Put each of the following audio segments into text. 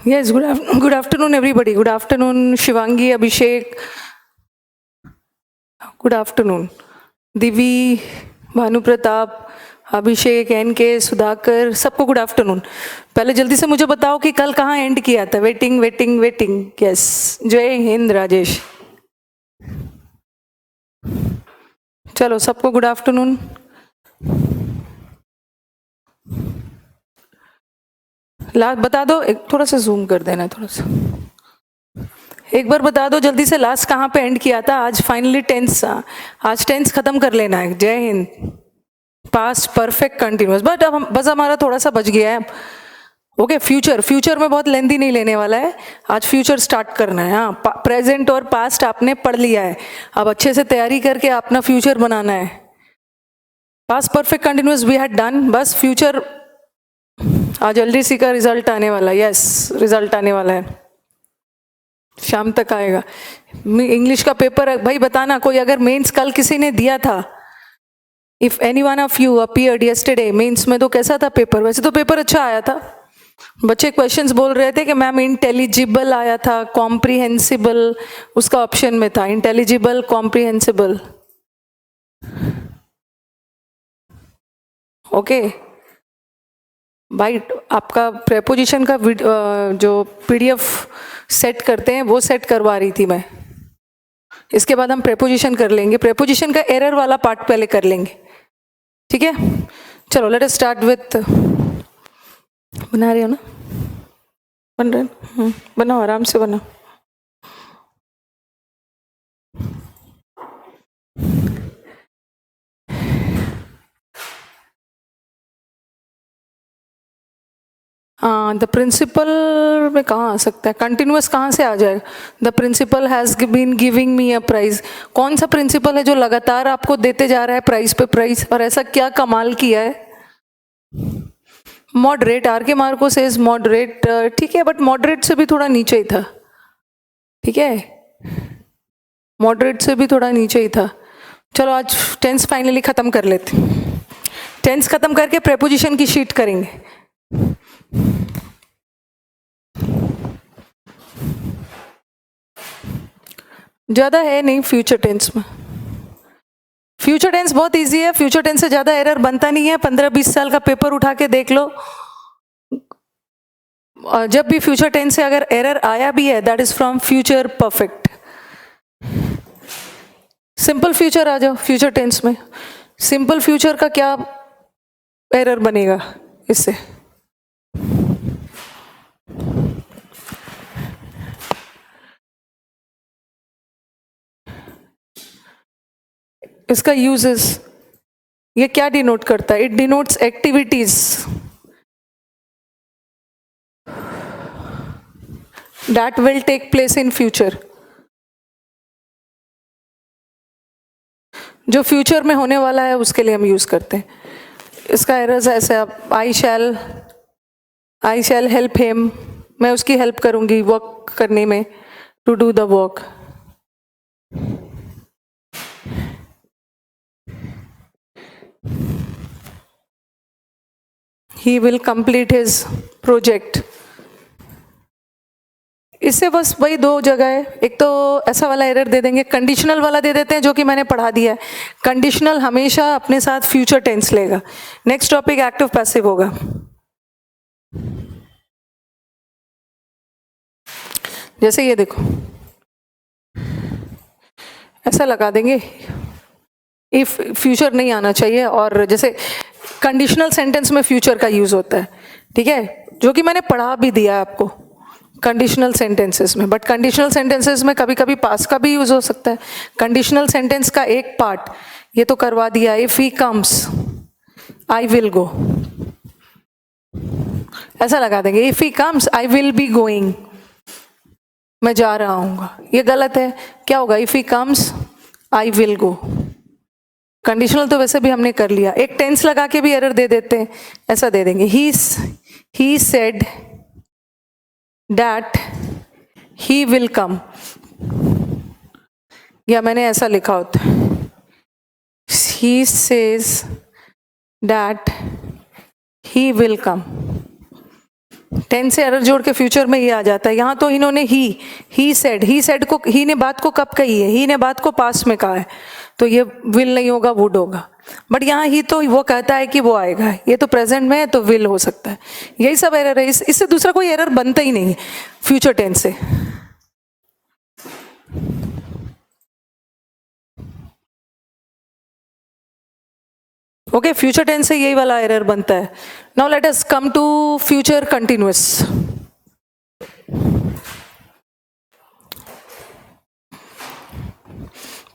Yes, good afternoon, everybody. Good afternoon, Shivangi, Abhishek. Good afternoon. Divi, Bhanu Pratap, Abhishek, NK, Sudhakar, सबको good afternoon. पहले जल्दी से मुझे बताओ कि कल कहाँ एंड किया था. Waiting waiting waiting. यस, जय हिंद राजेश. चलो सबको गुड आफ्टरनून. लास्ट बता दो, एक थोड़ा सा जूम कर देना, थोड़ा सा एक बार बता दो जल्दी से, लास्ट कहाँ पे एंड किया था. आज फाइनली टेंस, आज टेंस खत्म कर लेना है. जय Hind. Past perfect continuous, but अब बस हमारा थोड़ा सा बच गया है. ओके, फ्यूचर में बहुत लेंदी नहीं लेने वाला है. आज फ्यूचर स्टार्ट करना है. हाँ, प्रेजेंट और पास्ट आपने पढ़ लिया है, अब अच्छे से तैयारी करके अपना फ्यूचर बनाना है. Past perfect continuous we had done. बस फ्यूचर आज जल्दी सी का रिजल्ट आने वाला है. यस, रिजल्ट आने वाला है, शाम तक आएगा. इंग्लिश का पेपर भाई बताना, कोई अगर मेंस कल किसी ने दिया था, if any one of you appeared yesterday mains में, तो कैसा था पेपर. वैसे तो पेपर अच्छा आया था. बच्चे क्वेश्चंस बोल रहे थे कि मैम इंटेलिजिबल आया था, कॉम्प्रिहेंसिबल उसका ऑप्शन में था. Intelligible, comprehensible. ओके भाई, आपका प्रेपोजिशन का जो पीडीएफ सेट करते हैं वो सेट करवा रही थी मैं. इसके बाद हम प्रेपोजिशन कर लेंगे. प्रेपोजिशन का एरर वाला पार्ट पहले कर लेंगे, ठीक है. चलो लेट अस स्टार्ट विथ, बना रहे हो ना, बन रहे, बनाओ आराम से बनाओ. द प्रिंसिपल में कहाँ आ सकता है, कंटिन्यूअस कहाँ से आ जाएगा. The principal has been giving me a prize. कौन सा प्रिंसिपल है जो लगातार आपको देते जा रहा है प्राइज पे प्राइज, और ऐसा क्या कमाल किया है. मॉडरेट, आर के मार्को सेज मॉडरेट. ठीक है, बट मॉडरेट से भी थोड़ा नीचे ही था. ठीक है, मॉडरेट से भी थोड़ा नीचे ही था. चलो आज टेंस फाइनली खत्म कर लेते. टेंस खत्म करके प्रेपोजिशन की शीट करेंगे. ज़्यादा है नहीं फ्यूचर टेंस में. फ्यूचर टेंस बहुत इजी है. फ्यूचर टेंस से ज़्यादा एरर बनता नहीं है. 15-20 साल का पेपर उठा के देख लो, जब भी फ्यूचर टेंस से अगर एरर आया भी है, that is from future perfect. Simple future आ जाओ फ्यूचर टेंस में. सिंपल फ्यूचर का क्या एरर बनेगा इससे. इसका यूजेस, ये क्या डिनोट करता है. It denotes activities that will take place in future, जो फ्यूचर में होने वाला है उसके लिए हम यूज करते हैं. इसका एरर्स ऐसे, आप आई शैल हेल्प हिम, मैं उसकी हेल्प करूंगी वर्क करने में, to do the work. He will complete his project. इससे बस वही दो जगह है. एक तो ऐसा वाला एरर दे देंगे, कंडीशनल वाला दे देते हैं जो कि मैंने पढ़ा दिया है. कंडीशनल हमेशा अपने साथ फ्यूचर टेंस लेगा. नेक्स्ट टॉपिक एक्टिव पैसिव होगा. जैसे ये देखो, ऐसा लगा देंगे, इफ फ्यूचर नहीं आना चाहिए, और जैसे कंडीशनल सेंटेंस में फ्यूचर का यूज होता है, ठीक है, जो कि मैंने पढ़ा भी दिया आपको कंडीशनल सेंटेंसेस में. बट कंडीशनल सेंटेंसेस में कभी कभी पास्ट का भी यूज हो सकता है. कंडीशनल सेंटेंस का एक पार्ट ये तो करवा दिया, if he comes I will go, ऐसा लगा देंगे. If he comes I will be going, मैं जा रहा हूँ. ये गलत है. क्या होगा, if he comes I will go. Conditional तो वैसे भी हमने कर लिया. एक टेंस लगा के भी एरर दे देते हैं. ऐसा दे देंगे, he said that he will come, या मैंने ऐसा लिखा होता है, he says that he will come. Tense से एरर जोड़ के फ्यूचर में ये आ जाता है। यहाँ तो इन्होंने ही सेड को, ही ने बात को कब कही है, ही ने बात को पास्ट में कहा है, तो ये विल नहीं होगा, वुड होगा। बट यहाँ ही तो वो कहता है कि वो आएगा, ये तो प्रेजेंट में है तो विल हो सकता है। यही सब एरर है, इससे दूसरा कोई एरर बनता ही नहीं फ्यूचर टेंस से। ओके, फ्यूचर टेंस से यही वाला एरर बनता है। Now let us come to future continuous.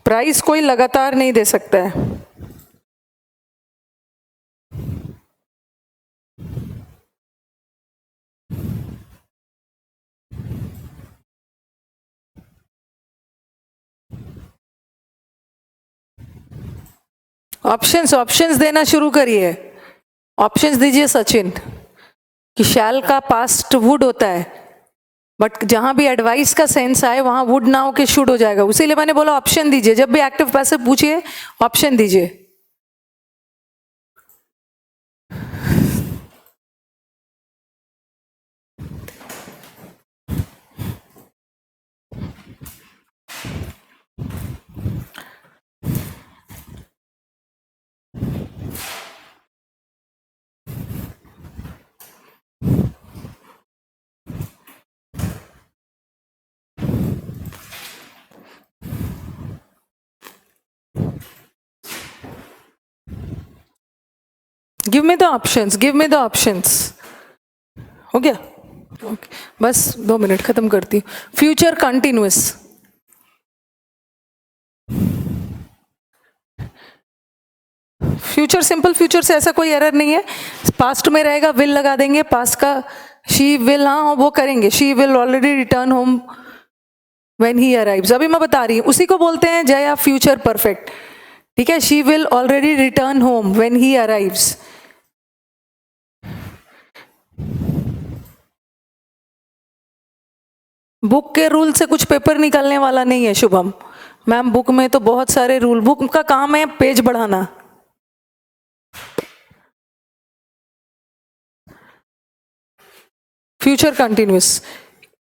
Price कोई लगातार नहीं दे सकता है। ऑप्शंस देना शुरू करिए। ऑप्शंस दीजिए सचिन, कि शैल का पास्ट वुड होता है, बट जहां भी एडवाइस का सेंस आए वहां वुड ना हो के शुड हो जाएगा। उसीलिए मैंने बोला ऑप्शन दीजिए, जब भी एक्टिव पैसिव पूछिए ऑप्शन दीजिए। Give me the options, give me the options. हो गया? ओके, बस 2 मिनट, खत्म करती हूँ। Future continuous, future simple future से ऐसा कोई एरर नहीं है। पास्ट में रहेगा विल लगा देंगे, पास्ट का शी विल, हाँ वो करेंगे, she will already return home when he arrives. अभी मैं बता रही हूँ, उसी को बोलते हैं जया फ्यूचर परफेक्ट। ठीक है, she will already return home when he arrives. Book के रूल से कुछ पेपर निकलने वाला नहीं है शुभम मैम। बुक में तो बहुत सारे रूल, बुक का काम है पेज बढ़ाना। Future continuous,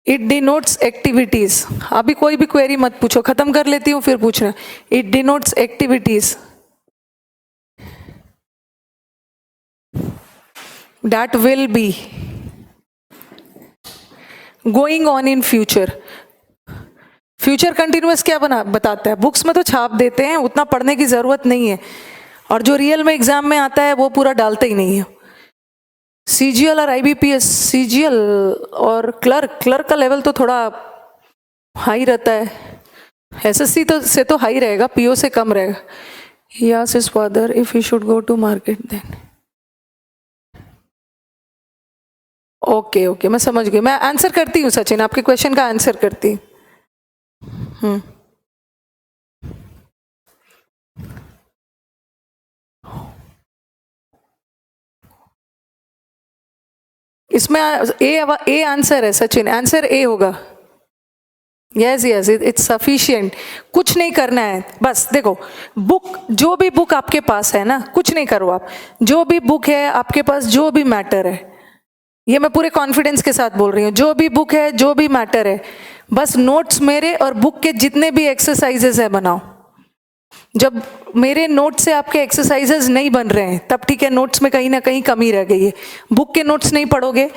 it denotes activities. अभी कोई भी क्वेरी मत पूछो, खत्म कर लेती हूँ फिर पूछना। It denotes activities that will be going on in future. Future continuous क्या बताता है? बुक्स में तो छाप देते हैं, उतना पढ़ने की जरूरत नहीं है, और जो रियल में एग्जाम में आता है वो पूरा डालते ही नहीं है। सीजीएल और आईबीपीएस, सीजीएल और क्लर्क का लेवल तो थोड़ा हाई रहता है, एसएससी तो से तो हाई रहेगा, पीओ से कम रहेगा। He asked his father if he should go to market then. Okay, मैं समझ गई। मैं आंसर करती हूँ सचिन, आपके क्वेश्चन का आंसर करती हूँ। इसमें ए आंसर है सचिन, आंसर ए होगा। Yes it's sufficient. कुछ नहीं करना है, बस देखो बुक, जो भी बुक आपके पास है ना, कुछ नहीं करो आप, जो भी बुक है आपके पास, जो भी मैटर है, ये मैं पूरे कॉन्फिडेंस के साथ बोल रही हूँ, जो भी बुक है, जो भी मैटर है, बस नोट्स मेरे और बुक के जितने भी एक्सरसाइजेस है बनाओ। जब मेरे नोट से आपके एक्सरसाइजेस नहीं बन रहे हैं तब ठीक है, नोट्स में कहीं ना कहीं कमी रह गई है। बुक के नोट्स नहीं पढ़ोगे,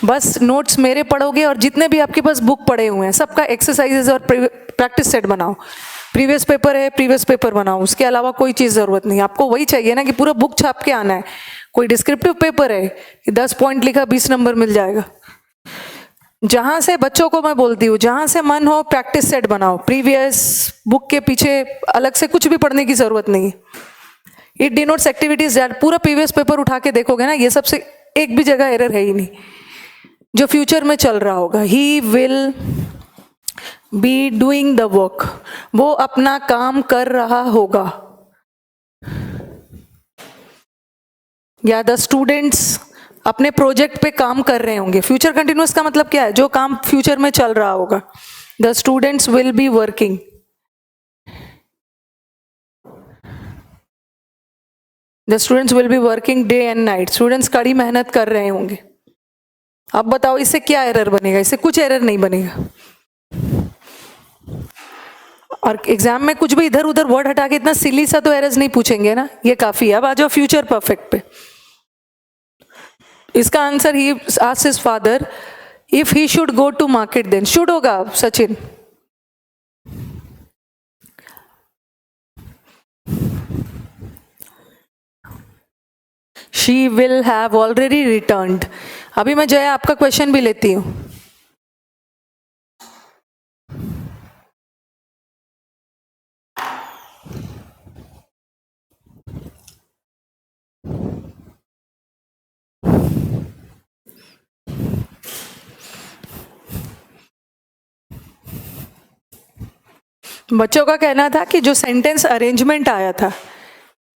बस नोट्स मेरे पढ़ोगे, और जितने भी आपके पास बुक पढ़े हुए हैं सबका एक्सरसाइजेस और प्रैक्टिस सेट बनाओ। प्रीवियस पेपर है, प्रीवियस पेपर बनाओ, उसके अलावा कोई चीज़ ज़रूरत नहीं। आपको वही चाहिए ना कि पूरा बुक छाप के आना है। कोई डिस्क्रिप्टिव पेपर है कि 10 पॉइंट लिखा 20 नंबर मिल जाएगा। जहां से बच्चों को मैं बोलती हूँ, जहां से मन हो प्रैक्टिस सेट बनाओ। प्रीवियस बुक के पीछे अलग से कुछ भी पढ़ने की जरूरत नहीं है। इट डिनोट्स एक्टिविटीज दैट, पूरा प्रीवियस पेपर उठा के देखोगे ना, ये सबसे एक भी जगह एरर है ही नहीं जो फ्यूचर में चल रहा होगा। ही will be doing the work, वो अपना काम कर रहा होगा, या द स्टूडेंट्स अपने प्रोजेक्ट पे काम कर रहे होंगे। फ्यूचर कंटिन्यूअस का मतलब क्या है? जो काम फ्यूचर में चल रहा होगा। The students will be working. The students will be working day and night, students कड़ी मेहनत कर रहे होंगे। अब बताओ इससे क्या एरर बनेगा? इससे कुछ एरर नहीं बनेगा। और एग्जाम में कुछ भी इधर उधर वर्ड हटा के इतना सिली सा तो एरर्स नहीं पूछेंगे ना, ये काफी है। अब आ जाओ फ्यूचर परफेक्ट पे। इसका answer he asked his father if he should go to market then, should होगा Sachin. She will have already returned। अभी मैं जया आपका क्वेश्चन भी लेती हूँ। बच्चों का कहना था कि जो सेंटेंस अरेंजमेंट आया था,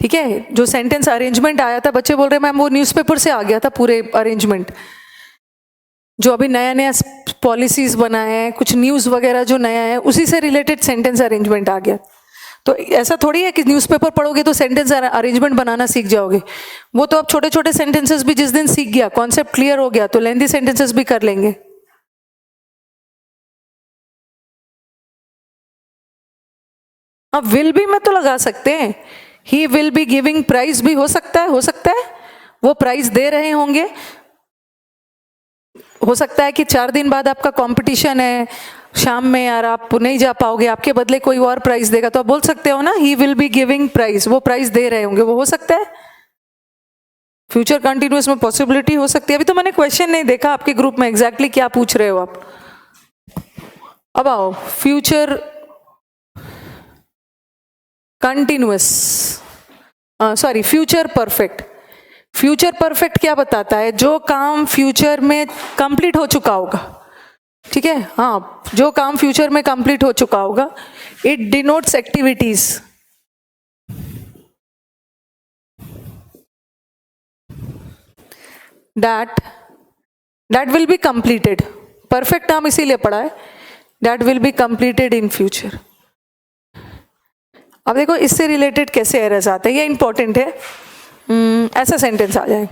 ठीक है, जो सेंटेंस अरेंजमेंट आया था, बच्चे बोल रहे मैम वो न्यूज़पेपर से आ गया था पूरे अरेंजमेंट। जो अभी नया नया पॉलिसीज बना है, कुछ न्यूज़ वगैरह जो नया है, उसी से रिलेटेड सेंटेंस अरेंजमेंट आ गया। तो ऐसा थोड़ी है कि न्यूज़पेपर पढ़ोगे तो सेंटेंस अरेंजमेंट बनाना सीख जाओगे। वो तो अब छोटे छोटे सेंटेंसेस भी जिस दिन सीख गया, कॉन्सेप्ट क्लियर हो गया, तो लेंथी सेंटेंसेस भी कर लेंगे। अब विल भी में तो लगा सकते हैं, he will be giving prize भी हो सकता है, वो प्राइज दे रहे होंगे। हो सकता है कि 4 दिन बाद आपका कंपटीशन है शाम में, यार आप नहीं जा पाओगे, आपके बदले कोई और प्राइज देगा, तो आप बोल सकते हो ना he will be giving prize, वो प्राइज दे रहे होंगे, वो हो सकता है। फ्यूचर कंटिन्यूअस में पॉसिबिलिटी हो सकती है। अभी तो मैंने क्वेश्चन नहीं देखा आपके ग्रुप में एग्जैक्टली क्या पूछ रहे हो आप। अब आओ future continuous, sorry future perfect. Future perfect क्या बताता है? जो काम फ्यूचर में कंप्लीट हो चुका होगा, ठीक है, हाँ, जो काम फ्यूचर में कंप्लीट हो चुका होगा। It denotes activities that will be completed. Perfect नाम इसीलिए पढ़ा है, that will be completed in future. अब देखो इससे रिलेटेड कैसे एरर्स आते हैं, ये इंपॉर्टेंट है। ऐसा सेंटेंस आ जाए,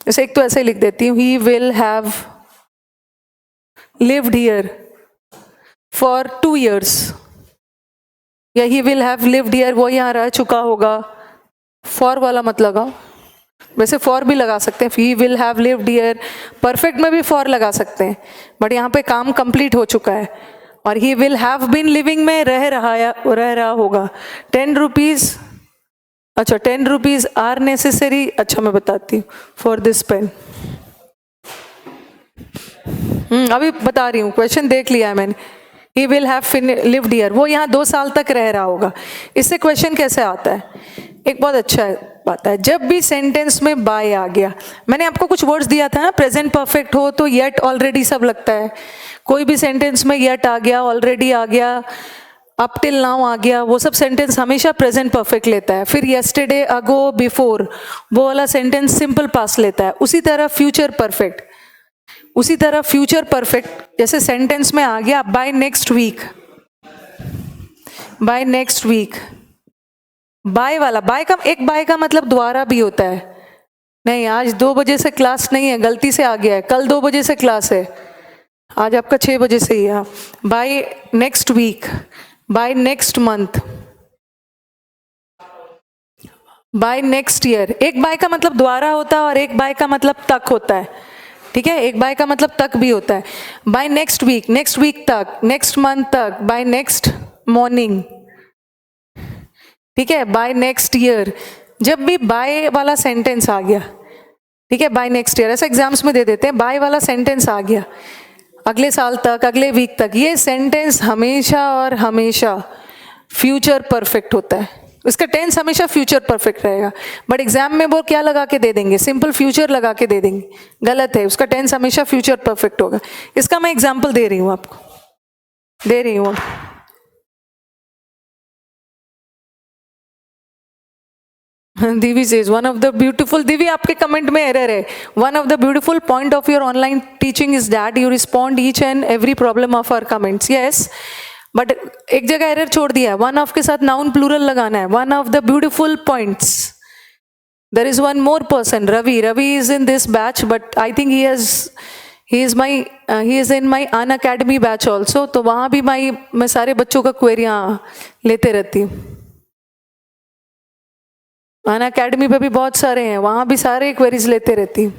जैसे एक तो ऐसे लिख देती हूँ, ही will have lived here for 2 years, या ही विल हैव लिव्ड हियर, वो यहाँ रह चुका होगा। फॉर वाला मत लगाओ, वैसे फॉर भी लगा सकते हैं, he will have lived here, perfect में भी फॉर लगा सकते हैं, बट यहाँ पे काम कंप्लीट हो चुका है। और he will have been living में रह रहा होगा। 10 रुपीज, अच्छा 10 रुपीज आर नेसेसरी, अच्छा मैं बताती हूँ, फॉर दिस पेन। अभी बता रही हूँ, क्वेश्चन देख लिया है मैंने। ही विल हैव लिव्ड हियर, वो यहाँ 2 साल तक रह रहा होगा। इससे क्वेश्चन कैसे आता है? एक बहुत अच्छा बात है, जब भी सेंटेंस में बाय आ गया, मैंने आपको कुछ वर्ड्स दिया था ना, प्रेजेंट परफेक्ट हो तो येट, ऑलरेडी सब लगता है। कोई भी सेंटेंस में येट आ गया, ऑलरेडी आ गया, अप टिल नाउ आ गया, वो सब सेंटेंस हमेशा प्रेजेंट परफेक्ट लेता है। फिर येस्टरडे, अगो, बिफोर, वो वाला सेंटेंस सिंपल पास्ट लेता है। उसी तरह फ्यूचर परफेक्ट, जैसे सेंटेंस में आ गया बाय नेक्स्ट वीक, बाय वाला, बाय का मतलब द्वारा भी होता है। नहीं आज 2 बजे से क्लास नहीं है, गलती से आ गया है, कल 2 बजे से क्लास है, आज आपका 6 बजे से ही है। By next week, by next month, by next year. एक बाय का मतलब द्वारा होता है और एक बाय का मतलब तक होता है, ठीक है, एक बाय का मतलब तक भी होता है। बाय नेक्स्ट वीक तक, नेक्स्ट मंथ तक, बाय नेक्स्ट मॉर्निंग, ठीक है, बाय नेक्स्ट ईयर। जब भी बाय वाला सेंटेंस आ गया, ठीक है, बाय नेक्स्ट ईयर, ऐसा एग्जाम्स में दे देते हैं, बाय वाला सेंटेंस आ गया, अगले साल तक, अगले वीक तक, ये सेंटेंस हमेशा और हमेशा फ्यूचर परफेक्ट होता है। उसका टेंस हमेशा फ्यूचर परफेक्ट रहेगा, बट एग्जाम में वो क्या लगा के दे देंगे? सिंपल फ्यूचर लगा के दे देंगे, गलत है, उसका टेंस हमेशा फ्यूचर परफेक्ट होगा। इसका मैं एग्जाम्पल दे रही हूँ आपको, दे रही हूँ। Divi says one of the beautiful, Divi आपके कमेंट में एरर है, one of the beautiful point of your online teaching is that you respond each and every problem of our comments. Yes, but एक जगह एरर छोड़ दिया है, वन ऑफ के साथ नाउन प्लूरल लगाना है, one of the beautiful points. There is one more person, Ravi. Ravi is in this batch, but I think he is in my Unacademy batch also. तो वहाँ भी मैं सारे बच्चों का क्वेरियाँ लेते रहती हूँ. Unacademy पे भी बहुत सारे हैं, वहाँ भी सारे क्वेरीज लेते रहती हूँ.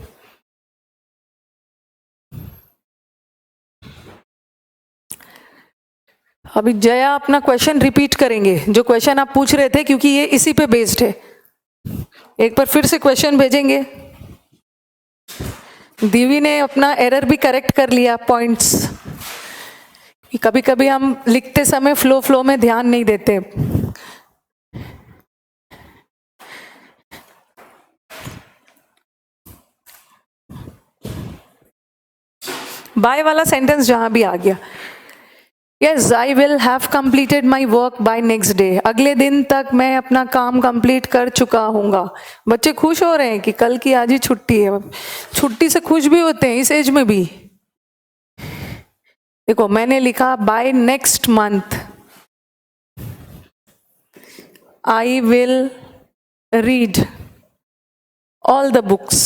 अभी जया अपना क्वेश्चन रिपीट करेंगे, जो क्वेश्चन आप पूछ रहे थे, क्योंकि ये इसी पे बेस्ड है. एक बार फिर से क्वेश्चन भेजेंगे. दीवी ने अपना एरर भी करेक्ट कर लिया, पॉइंट्स. कभी कभी हम लिखते समय फ्लो में ध्यान नहीं देते. बाय वाला सेंटेंस जहां भी आ गया. Yes, I will have completed my work by next day. अगले दिन तक मैं अपना काम कंप्लीट कर चुका हूँगा. बच्चे खुश हो रहे हैं कि कल की आज ही छुट्टी है. छुट्टी से खुश भी होते हैं इस एज में भी. देखो मैंने लिखा by next month I will read all the books.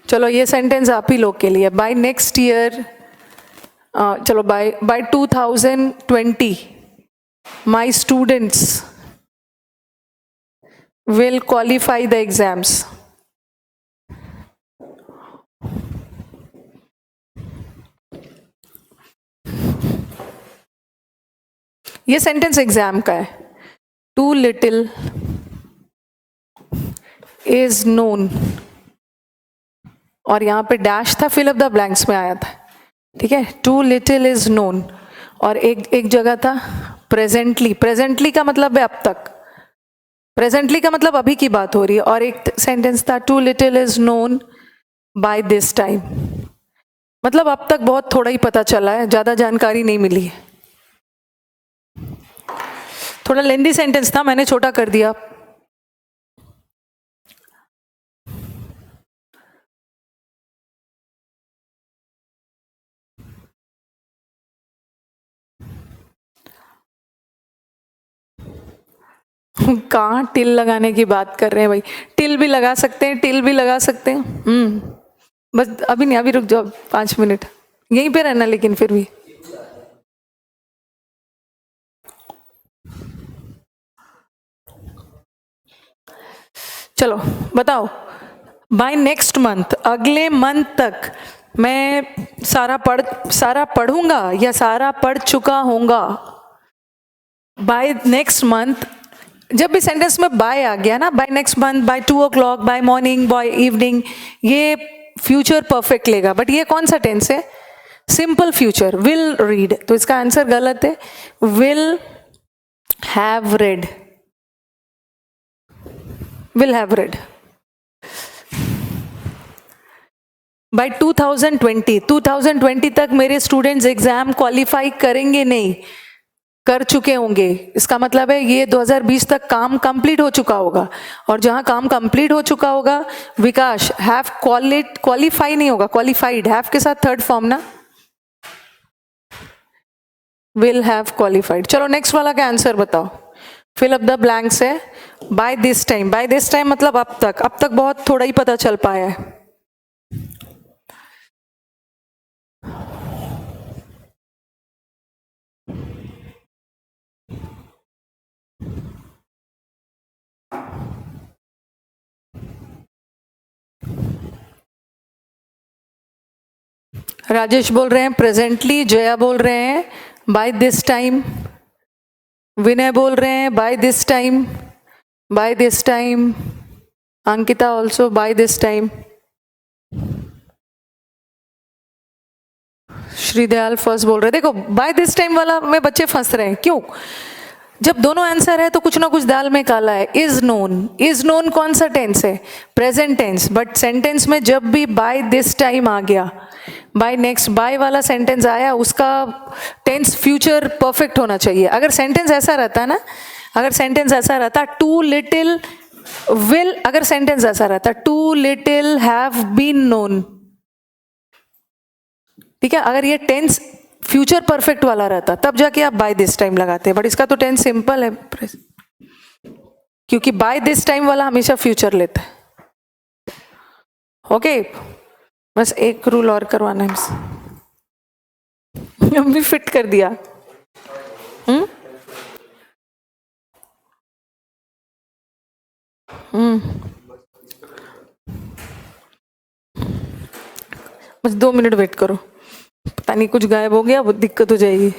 चलो ये सेंटेंस आप ही लोग के लिए. बाय नेक्स्ट ईयर, चलो by 2020 my students will qualify the exams. ये सेंटेंस एग्जाम का है. टू लिटिल इज नोन, और यहाँ पे डैश था, फिल अप द ब्लैंक्स में आया था. ठीक है, टू लिटिल इज नोन. और एक जगह था प्रेजेंटली. प्रेजेंटली का मतलब है अब तक. प्रेजेंटली का मतलब अभी की बात हो रही है. और एक सेंटेंस था too little is known by this time, मतलब अब तक बहुत थोड़ा ही पता चला है, ज्यादा जानकारी नहीं मिली है. थोड़ा लेंदी सेंटेंस था, मैंने छोटा कर दिया. कहाँ टिल लगाने की बात कर रहे हैं भाई. टिल भी लगा सकते हैं, टिल भी लगा सकते हैं. बस अभी नहीं, अभी रुक जाओ 5 मिनट यहीं पे रहना. लेकिन फिर भी चलो बताओ. बाय नेक्स्ट मंथ, अगले मंथ तक मैं सारा पढ़ूंगा या सारा पढ़ चुका होऊंगा. बाय नेक्स्ट मंथ, जब भी सेंटेंस में बाय आ गया ना, by next month, by 2 o'clock, by morning, by evening, ये फ्यूचर परफेक्ट लेगा. बट ये कौन सा टेंस है? Simple future. विल रीड, तो इसका आंसर गलत है. Will have read. Will have read. By 2020 तक मेरे स्टूडेंट्स एग्जाम क्वालिफाई करेंगे नहीं, कर चुके होंगे. इसका मतलब है ये 2020 तक काम कंप्लीट हो चुका होगा. और जहां काम कंप्लीट हो चुका होगा, विकास, हैव क्वालिफाई नहीं होगा, क्वालिफाइड. हैव के साथ थर्ड फॉर्म ना, विल हैव क्वालिफाइड. चलो नेक्स्ट वाला का आंसर बताओ. फिल अप द ब्लैंक्स है. By this time, by this time मतलब अब तक बहुत थोड़ा ही पता चल पाया है. राजेश बोल रहे हैं प्रेजेंटली. जया बोल रहे हैं बाय दिस टाइम. विनय बोल रहे हैं by this time, by this time. Ankita also by this time. Shridayal first बोल रहे हैं. देखो बाय दिस टाइम वाला में बच्चे फंस रहे हैं. क्यों? जब दोनों आंसर है तो कुछ ना कुछ दाल में काला है. इज नोन कौन सा टेंस है? Present tense. बट सेंटेंस में जब भी बाय दिस टाइम आ गया, बाय नेक्स्ट, बाय वाला सेंटेंस आया, उसका टेंस फ्यूचर परफेक्ट होना चाहिए. अगर सेंटेंस ऐसा रहता ना, अगर सेंटेंस ऐसा रहता टू लिटिल विल, अगर सेंटेंस ऐसा रहता too little have been known, ठीक है, अगर ये टेंस फ्यूचर परफेक्ट वाला रहता तब जाके आप बाय दिस टाइम लगाते हैं. बट इसका तो टेंस सिंपल है. क्योंकि बाय दिस टाइम वाला हमेशा फ्यूचर लेता है। ओके, बस एक रूल और करवाना है हमसे। हम भी फिट कर दिया। बस 2 मिनट वेट करो, पता नहीं कुछ गायब हो गया, वो दिक्कत हो जाएगी।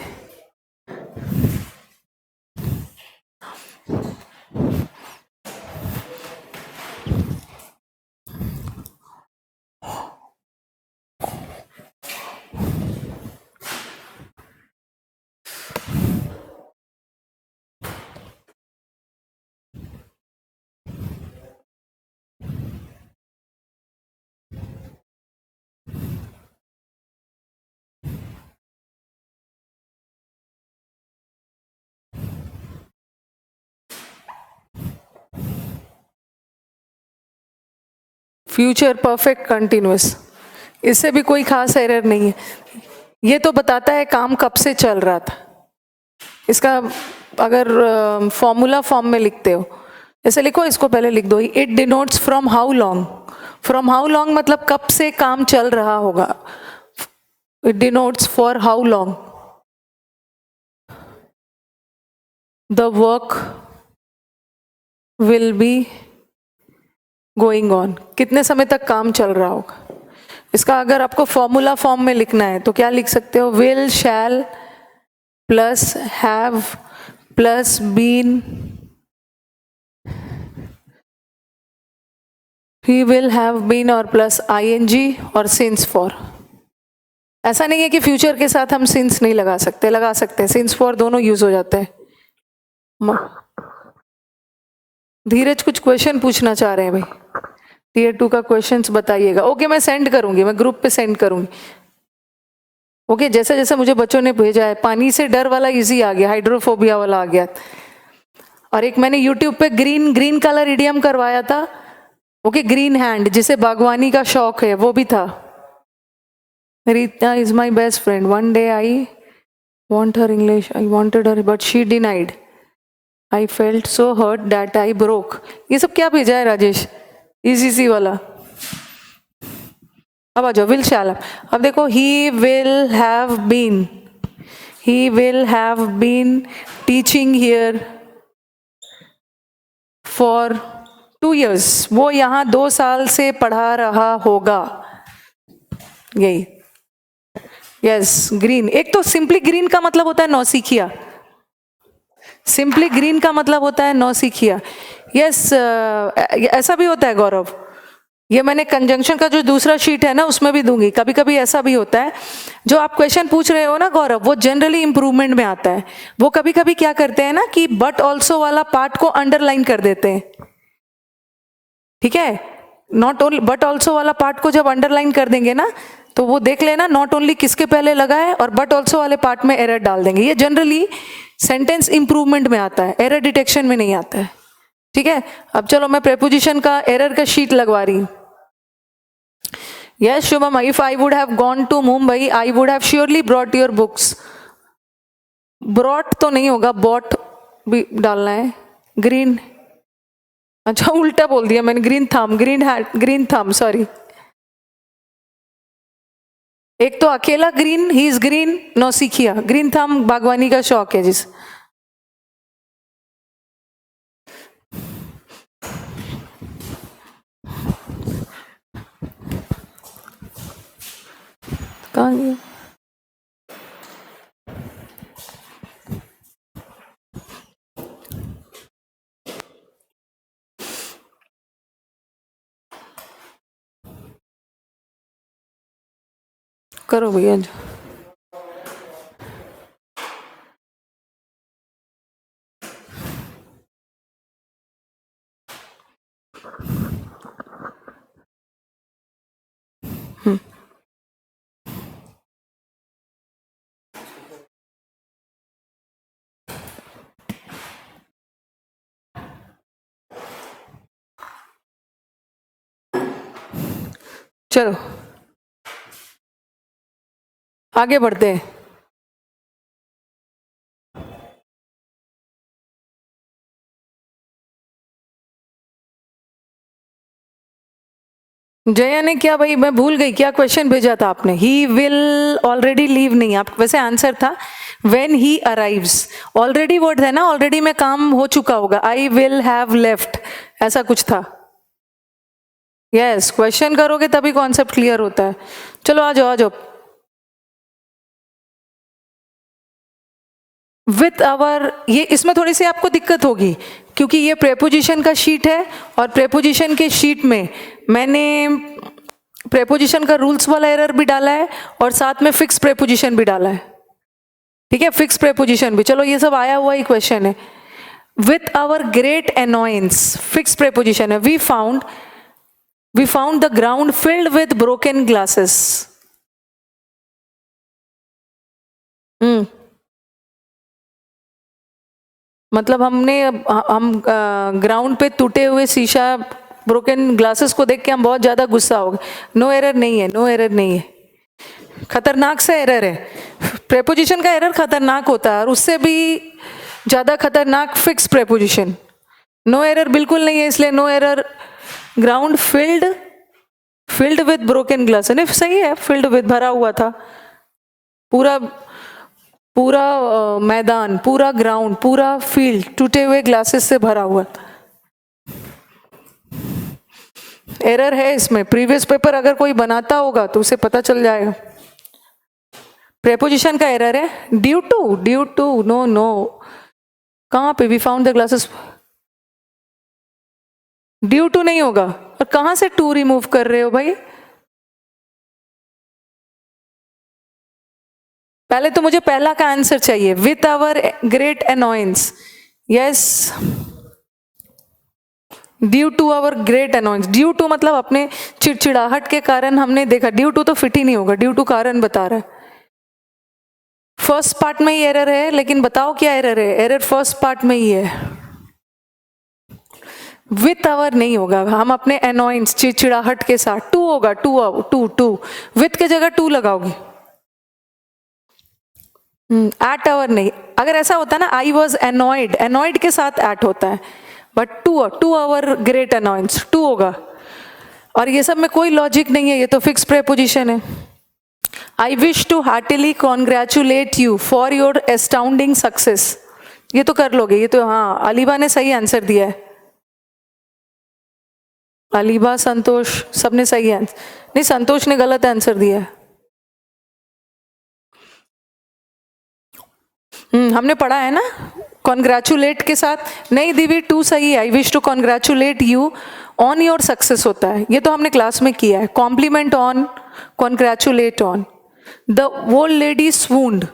फ्यूचर परफेक्ट कंटिन्यूस, इससे भी कोई खास एरर नहीं है। ये तो बताता है काम कब से चल रहा था। इसका अगर फॉर्मूला फॉर्म में लिखते हो, ऐसे लिखो, इसको पहले लिख दो, it denotes from how long. From how long मतलब कब से काम चल रहा होगा। It denotes for how long the work will be going on, कितने समय तक काम चल रहा होगा। इसका अगर आपको फॉर्मूला फॉर्म में लिखना है तो क्या लिख सकते हो, will shall plus have plus been, he will have been और प्लस आईएनजी और सिंस फॉर। ऐसा नहीं है कि फ्यूचर के साथ हम सिंस नहीं लगा सकते, लगा सकते हैं, सिंस फॉर दोनों यूज हो जाते हैं। धीरज कुछ क्वेश्चन पूछना चाह रहे हैं भाई, टीयर 2 का क्वेश्चंस बताइएगा। ओके, मैं सेंड करूंगी, मैं ग्रुप पे सेंड करूंगी। ओके, जैसे जैसे मुझे बच्चों ने भेजा है, पानी से डर वाला इजी आ गया, हाइड्रोफोबिया वाला आ गया, और एक मैंने यूट्यूब पे ग्रीन कलर इडियम करवाया था। ओके, ग्रीन हैंड, जिसे बागवानी का शौक है, वो भी था। Rita is my best friend, one day I want her English, I wanted her but she denied, I felt so hurt that I broke. ये सब क्या भेजा है राजेश, इजी सी वाला। अब आ जाओ, विल शैल। अब देखो, he will have been teaching here for 2 years, वो यहाँ 2 साल से पढ़ा रहा होगा। यही, यस, ग्रीन। एक तो सिंपली ग्रीन का मतलब होता है नौसिखिया, सिंपली ग्रीन का मतलब होता है नौसिखिया। यस, ऐसा भी होता है गौरव, ये मैंने कंजंक्शन का जो दूसरा शीट है ना उसमें भी दूंगी। कभी कभी ऐसा भी होता है, जो आप क्वेश्चन पूछ रहे हो ना गौरव, वो जनरली इंप्रूवमेंट में आता है। वो कभी कभी क्या करते हैं ना कि बट ऑल्सो वाला पार्ट को अंडरलाइन कर देते हैं, ठीक है। नॉट ओनली बट ऑल्सो वाला पार्ट को जब अंडरलाइन कर देंगे ना, तो वो देख लेना नॉट ओनली किसके पहले लगा है, और बट ऑल्सो वाले पार्ट में एरर डाल देंगे। ये जनरली सेंटेंस इंप्रूवमेंट में आता है, एरर डिटेक्शन में नहीं आता है, ठीक है। अब चलो, मैं प्रेपोजिशन का एरर का शीट लगवा रही हूँ। Yes, Shubham, if I would have gone to Mumbai, I would have surely brought your books. Brought तो नहीं होगा, bought भी डालना है। ग्रीन, अच्छा उल्टा बोल दिया मैंने, green thumb, green hat, green thumb, sorry. एक तो अकेला ग्रीन, ही इज ग्रीन नौसिखिया, ग्रीन थम बागवानी का शौक है जिस। कहाँ गया? करो भैया। चलो आगे बढ़ते हैं। जया ने क्या भाई, मैं भूल गई क्या क्वेश्चन भेजा था आपने. ही विल ऑलरेडी लीव नहीं, आप वैसे आंसर था when he arrives. Already word है ना, ऑलरेडी में काम हो चुका होगा. आई विल हैव लेफ्ट, ऐसा कुछ था. यस, क्वेश्चन करोगे तभी कॉन्सेप्ट क्लियर होता है. चलो आ जाओ आ जाओ. विथ आवर, ये इसमें थोड़ी सी आपको दिक्कत होगी क्योंकि ये प्रेपोजिशन का शीट है और प्रेपोजिशन के शीट में मैंने प्रेपोजिशन का रूल्स वाला एरर भी डाला है और साथ में फिक्स प्रेपोजिशन भी डाला है. ठीक है, फिक्स प्रेपोजिशन भी. चलो ये सब आया हुआ ही क्वेश्चन है. With our great annoyance, fix preposition है. We found the ground filled with broken glasses. मतलब हम ग्राउंड पे टूटे हुए शीशा, ब्रोकन ग्लासेस को देख के हम बहुत ज्यादा गुस्सा हो गए. नो एरर नहीं है, नो एरर नहीं है. खतरनाक सा एरर है. प्रेपोजिशन का एरर खतरनाक होता है और उससे भी ज्यादा खतरनाक फिक्स प्रेपोजिशन. नो एरर बिल्कुल नहीं है, इसलिए no error. Ground filled with broken glass, नहीं सही है. फिल्ड विद, भरा हुआ था. पूरा मैदान, पूरा ग्राउंड, पूरा फील्ड टूटे हुए ग्लासेस से भरा हुआ. एरर है इसमें. प्रीवियस पेपर अगर कोई बनाता होगा तो उसे पता चल जाएगा. प्रेपोजिशन का एरर है. Due to, no. कहां पे? We found the glasses. Due to नहीं होगा. और कहां से टू रिमूव कर रहे हो भाई? पहले तो मुझे पहला का आंसर चाहिए. With our great annoyance. Yes, due to our great annoyance. Due to मतलब अपने चिड़चिड़ाहट के कारण हमने देखा. ड्यू टू तो फिट ही नहीं होगा. ड्यू टू कारण बता रहा है. फर्स्ट पार्ट में ही एरर है, लेकिन बताओ क्या एरर है? एरर फर्स्ट पार्ट में ही है. विथ आवर नहीं होगा. हम अपने अनॉयंस, चिड़चिड़ाहट के साथ. टू होगा. टू विथ के जगह टू लगाओगे. एट आवर नहीं. अगर ऐसा होता ना, आई वॉज एनॉयड के साथ एट होता है. But to our great annoyance, to होगा. और ये सब में कोई लॉजिक नहीं है, ये तो फिक्स प्रेपोजिशन है. I wish to heartily congratulate you for your astounding success. ये तो कर लोगे. ये तो हाँ, अलीबा ने सही आंसर दिया है. अलीबा, संतोष, सबने सही आंसर. नहीं, संतोष ने गलत आंसर दिया है. हमने पढ़ा है ना, कॉन्ग्रेचुलेट के साथ नहीं. दिवी, टू सही है. I wish to congratulate you on your success होता है. ये तो हमने क्लास में किया है. Compliment on, congratulate on. The old lady swooned.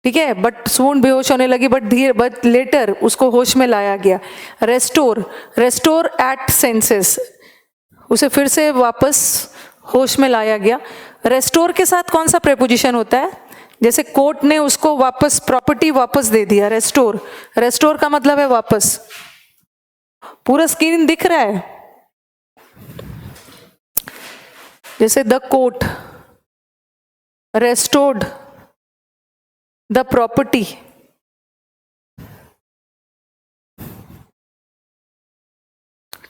ठीक है, बट स्वून्ड, बेहोश होने लगी, बट लेटर उसको होश में लाया गया. रेस्टोर एट सेंसेस, उसे फिर से वापस होश में लाया गया. रेस्टोर के साथ कौन सा प्रेपोजिशन होता है? जैसे कोर्ट ने उसको वापस, प्रॉपर्टी वापस दे दिया. रेस्टोर का मतलब है वापस. पूरा स्क्रीन दिख रहा है. जैसे the court restored the property.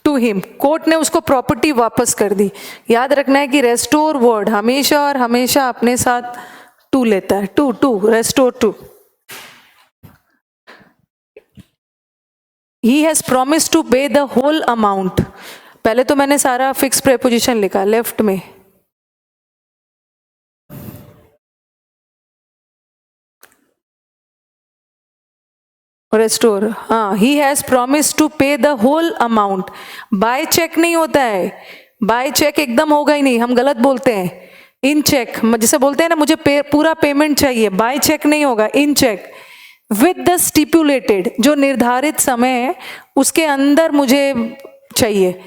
To him, court ने उसको प्रॉपर्टी वापस कर दी. याद रखना है कि रेस्टोर वर्ड हमेशा और हमेशा अपने साथ टू लेता है. To restore to. He has promise to pay the whole amount. पहले तो मैंने सारा फिक्स प्रेपोजिशन लिखा लेफ्ट में. रेस्टोर, हाँ. He has promise to pay the whole amount. By cheque नहीं होता है. बाय चेक एकदम होगा ही नहीं, हम गलत बोलते हैं. इन चेक, जैसे बोलते हैं ना, मुझे पूरा पेमेंट चाहिए. बाय चेक नहीं होगा, इन चेक. विद द स्टिपुलेटेड, जो निर्धारित समय है उसके अंदर मुझे चाहिए.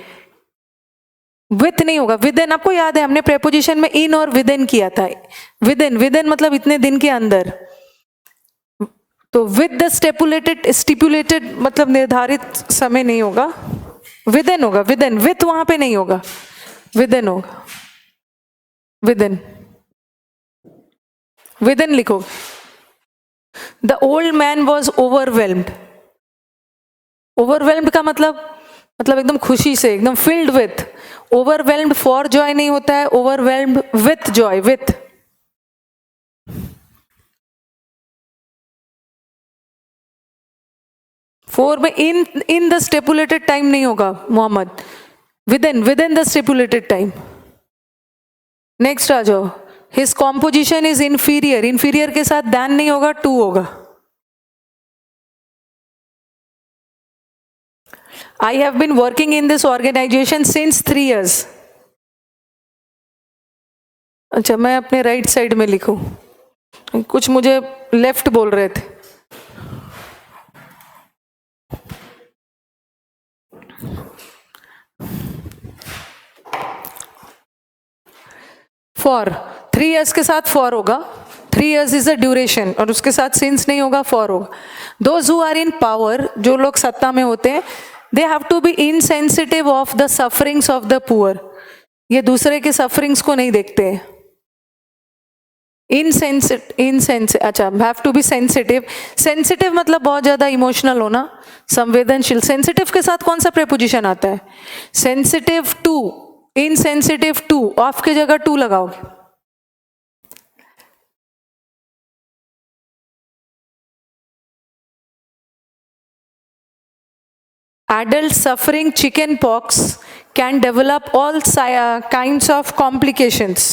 विथ नहीं होगा. विद इन, आपको याद है हमने प्रेपोजिशन में इन और विद इन किया था. विद इन मतलब इतने दिन के अंदर. तो विद द स्टिपुलेटेड मतलब निर्धारित समय नहीं होगा, विद इन होगा. विद इन, विथ वहां पे नहीं होगा, विद इन होगा. विद इन लिखो. The old man was overwhelmed. Overwhelmed का मतलब एकदम खुशी से, एकदम filled with. Overwhelmed for joy नहीं होता है, overwhelmed with joy, with. For में इन द स्टेपुलेटेड टाइम नहीं होगा Mohammed, within the stipulated time. Next आ जाओ, his composition is inferior, inferior के साथ दैन नहीं होगा, टू होगा। I have been working in this organization since 3 years. अच्छा, मैं अपने राइट साइड में लिखूं, कुछ मुझे लेफ्ट बोल रहे थे। फॉर 3 years के साथ फॉर होगा, 3 years इज अ ड्यूरेशन, और उसके साथ सिंस नहीं होगा, फॉर होगा। Those who are in power, जो लोग सत्ता में होते हैं, they have to be insensitive of the sufferings of the poor. ये दूसरे के सफरिंग्स को नहीं देखते। अच्छा, have to be sensitive. Sensitive मतलब बहुत ज्यादा इमोशनल होना, संवेदनशील। सेंसिटिव के साथ कौन सा प्रेपोजिशन आता है? Sensitive to, insensitive to, of की जगह टू लगाओगे। Adults suffering chicken pox can develop all kinds of complications.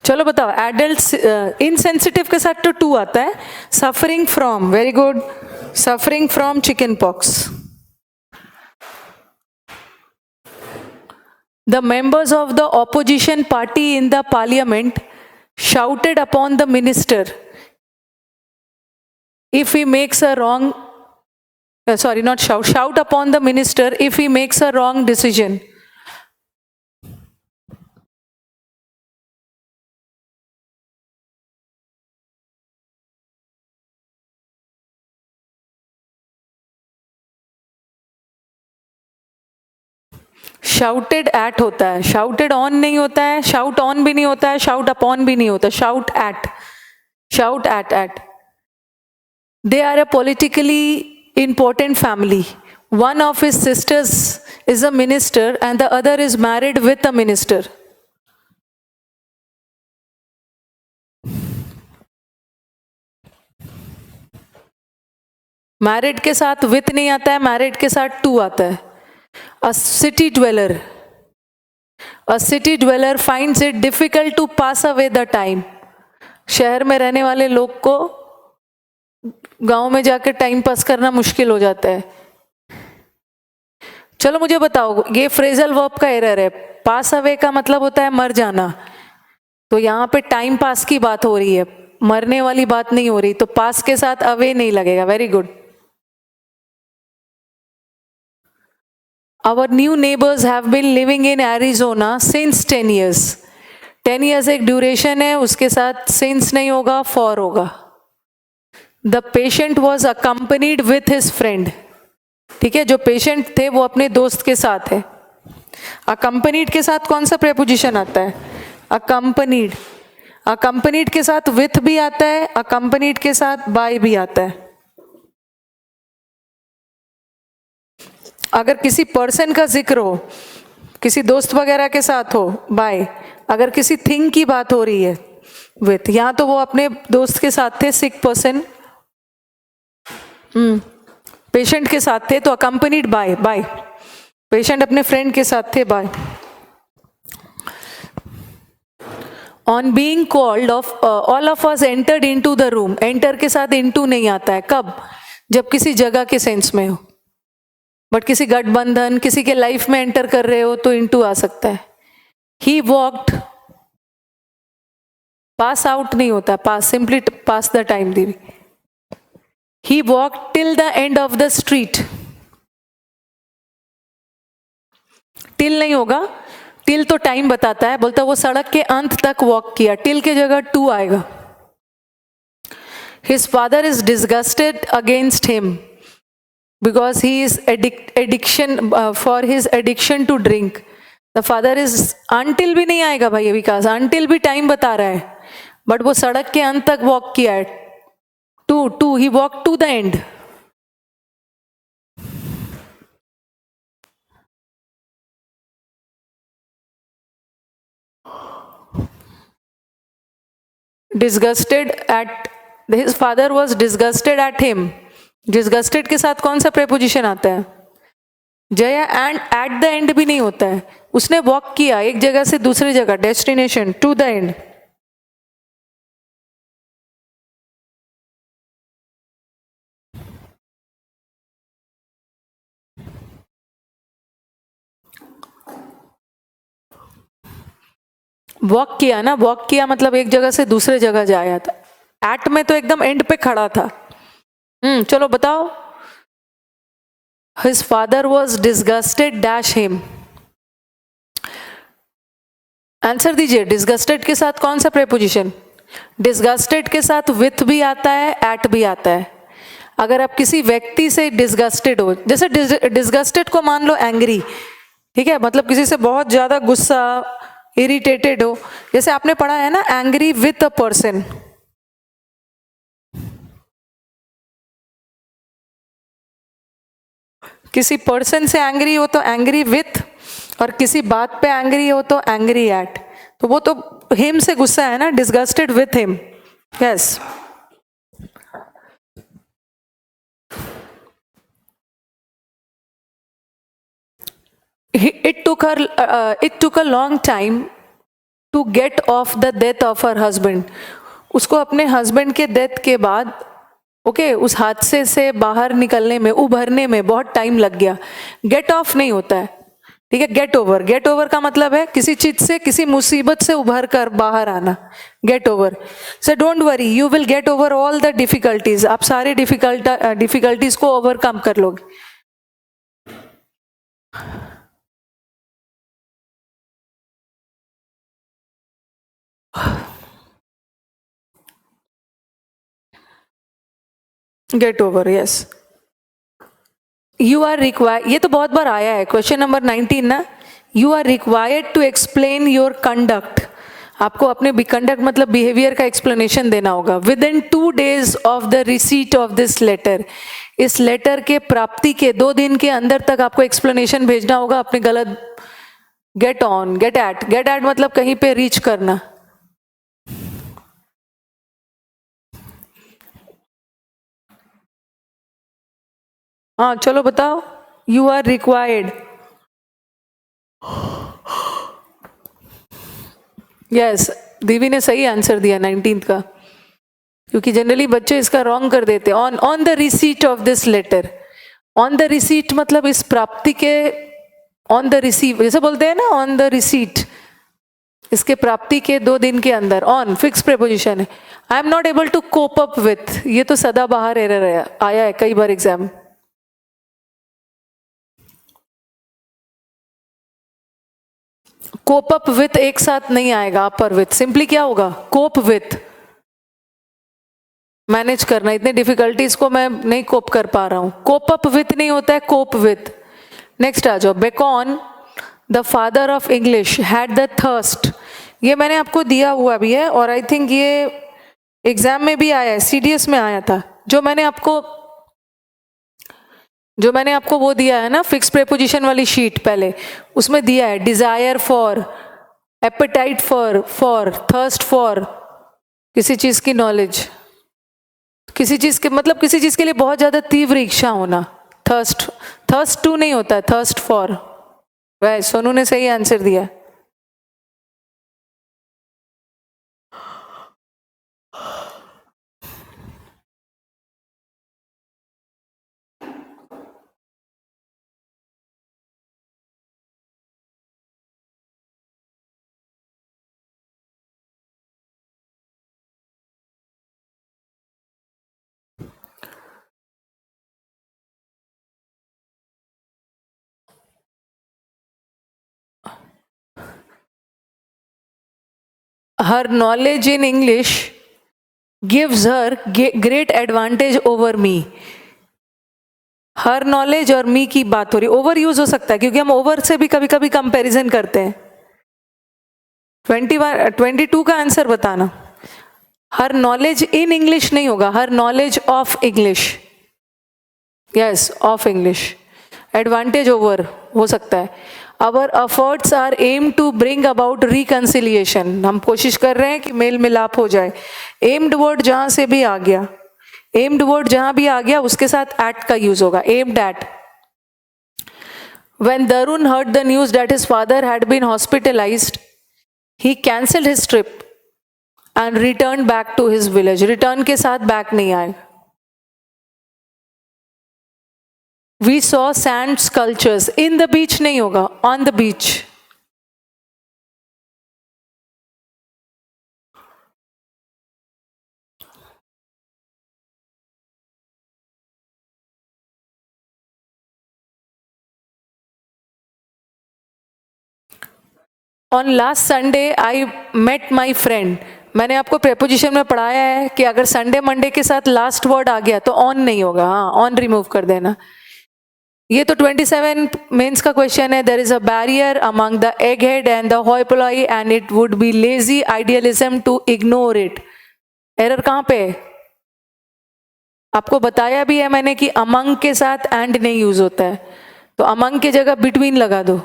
चलो बताओ, एडल्ट्स इनसेंसिटिव के साथ तो टू आता है। Suffering from, very good, suffering from chicken pox. The members of the opposition party in the parliament shouted upon the minister if he makes a wrong, shout upon the minister if he makes a wrong decision. Shouted at होता है, shouted on नहीं होता है, shout on भी नहीं होता है, shout upon भी नहीं होता, shout at, shout at. They are a politically important family, one of his sisters is a minister and the other is married with a minister. Married के साथ विथ नहीं आता है, मैरिड के साथ टू आता है। A city dweller finds it difficult to pass away the time. शहर में रहने वाले लोग को गांव में जाकर टाइम पास करना मुश्किल हो जाता है। चलो मुझे बताओ, ये फ्रेजल वर्ब का एरर है। पास अवे का मतलब होता है मर जाना, तो यहाँ पे टाइम पास की बात हो रही है, मरने वाली बात नहीं हो रही, तो पास के साथ अवे नहीं लगेगा। Very good. Our new neighbors have been living in Arizona since 10 years. 10 years एक ड्यूरेशन है, उसके साथ since नहीं होगा, for होगा। The patient was accompanied with his friend. ठीक है, जो पेशेंट थे वो अपने दोस्त के साथ है। accompanied के साथ कौन सा preposition आता है? accompanied। accompanied के साथ with भी आता है, accompanied के साथ by भी आता है। अगर किसी पर्सन का जिक्र हो, किसी दोस्त वगैरह के साथ हो, बाय। अगर किसी थिंग की बात हो रही है, विथ। यहां तो वो अपने दोस्त के साथ थे, सिक पर्सन, पेशेंट के साथ थे, तो अकम्पनीड बाय, बाय। पेशेंट अपने फ्रेंड के साथ थे, by. On being called all of us entered into the room. Enter के साथ इनटू नहीं आता है, कब? जब किसी जगह के सेंस में हो। बट किसी गठबंधन, किसी के लाइफ में एंटर कर रहे हो तो इनटू आ सकता है। ही वॉक्ड, पास आउट नहीं होता, pass, simply pass the time दी। He walked till the end of the street. Till नहीं होगा, टिल तो टाइम बताता है, बोलता वो सड़क के अंत तक वॉक किया, टिल के जगह टू आएगा। His father is disgusted against him. because he is for his addiction to drink. The father is until भी नहीं आएगा भाई विकास, until भी टाइम बता रहा है, बट वो सड़क के अंत तक वॉक किया है. To he walk to the end. Disgusted at his father was disgusted at him. Disgusted के साथ कौन सा preposition आता है? Jaya and at the end भी नहीं होता है. उसने वॉक किया एक जगह से दूसरी जगह, destination to the end. Walk किया ना, वॉक किया मतलब एक जगह से दूसरे जगह जाया था. एट में तो एकदम एंड पे खड़ा था. चलो बताओ. His father was disgusted dash him. Answer दीजिए. डिस्गस्टेड के साथ कौन सा प्रेपोजिशन? डिस्गस्टेड के साथ विथ भी आता है, एट भी आता है. अगर आप किसी व्यक्ति से डिस्गस्टेड हो, जैसे डिस्गस्टेड को मान लो एंग्री, ठीक है, मतलब किसी से बहुत ज्यादा गुस्सा, इरिटेटेड हो. जैसे आपने पढ़ा है ना, एंग्री विथ अ पर्सन. किसी पर्सन से एंग्री हो तो एंग्री विथ, और किसी बात पे एंग्री हो तो एंग्री एट. तो वो तो हिम से गुस्सा है ना, disgusted with him. Yes. It took a long time to get off the death of her husband. उसको अपने हस्बैंड के डेथ के बाद उस हादसे से बाहर निकलने में, उभरने में बहुत टाइम लग गया. गेट ऑफ नहीं होता है, ठीक है. Get over. गेट ओवर का मतलब है किसी चीज से, किसी मुसीबत से उभर कर बाहर आना. Get over. So don't worry, you will get over all the difficulties. आप सारे डिफिकल्टीज को ओवरकम कर लोगे. Get over. Yes. You are required, ये तो बहुत बार आया है, क्वेश्चन नंबर 19 ना. You are required to explain your conduct. आपको अपने कंडक्ट मतलब बिहेवियर का एक्सप्लेनेशन देना होगा. Within 2 days of the receipt of this letter. इस लेटर के प्राप्ति के 2 दिन के अंदर तक आपको एक्सप्लेनेशन भेजना होगा अपने गलत. Get on, get at. Get at मतलब कहीं पे रीच करना. हाँ चलो बताओ. You are required. Yes, Divi ने सही आंसर दिया 19th का, क्योंकि जनरली बच्चे इसका रॉन्ग कर देते. On the receipt of this letter. On the receipt मतलब इस प्राप्ति के, ऑन द रिसीव जैसे बोलते हैं ना, ऑन द रिसीट, इसके प्राप्ति के 2 दिन के अंदर. ऑन फिक्स प्रेपोजिशन है. I am not able to cope up with, ये तो सदा बाहर एरर आया है कई बार एग्जाम. कोप अप विथ एक साथ नहीं आएगा, अपर विथ. सिंपली क्या होगा? Cope with. मैनेज करना, इतने डिफिकल्टीज को मैं नहीं कोप कर पा रहा हूं. कोप अप विथ नहीं होता है, कोप विथ. नेक्स्ट आ जाओ. Bacon the father of English had the thirst. ये मैंने आपको दिया हुआ भी है, और आई थिंक ये एग्जाम में भी आया है, सीडीएस में आया था. जो मैंने आपको वो दिया है ना, फिक्स प्रेपोजिशन वाली शीट पहले, उसमें दिया है desire for, appetite for, thirst for, किसी चीज की नॉलेज, किसी चीज के मतलब किसी चीज के लिए बहुत ज्यादा तीव्र इच्छा होना. थर्स्ट टू नहीं होता है, थर्स्ट फॉर. वह सोनू ने सही आंसर दिया. Her knowledge in English gives her great advantage over me. Her knowledge और मी की बात हो रही, ओवर यूज हो सकता है क्योंकि हम ओवर से भी कभी कभी कंपैरिजन करते हैं। 22 का आंसर बताना। हर नॉलेज इन इंग्लिश नहीं होगा, her knowledge of English, yes of English. Advantage over हो सकता है। Our efforts are aim to bring about reconciliation, हम कोशिश कर रहे हैं कि मेल मिलाप हो जाए। एम्ड वर्ड जहां से भी आ गया, एम्ड वर्ड जहां भी आ गया उसके साथ एट का यूज होगा, aimed at. When Darun heard the news that his father had been hospitalized, he cancelled his trip and returned back to his village. Return के साथ back नहीं आए। We saw sand sculptures in the beach नहीं होगा, on the beach. On last Sunday I met my friend. मैंने आपको preposition में पढ़ाया है कि अगर संडे मंडे के साथ लास्ट वर्ड आ गया तो ऑन नहीं होगा, हाँ ऑन रिमूव कर देना। ये तो 27 मेंस का क्वेश्चन है। There is a barrier among the egghead and the hoi polloi and it would be lazy idealism to ignore it. Error कहाँ पे? आपको बताया भी है मैंने कि अमंग के साथ एंड नहीं यूज होता है, तो अमंग की जगह बिटवीन लगा दो।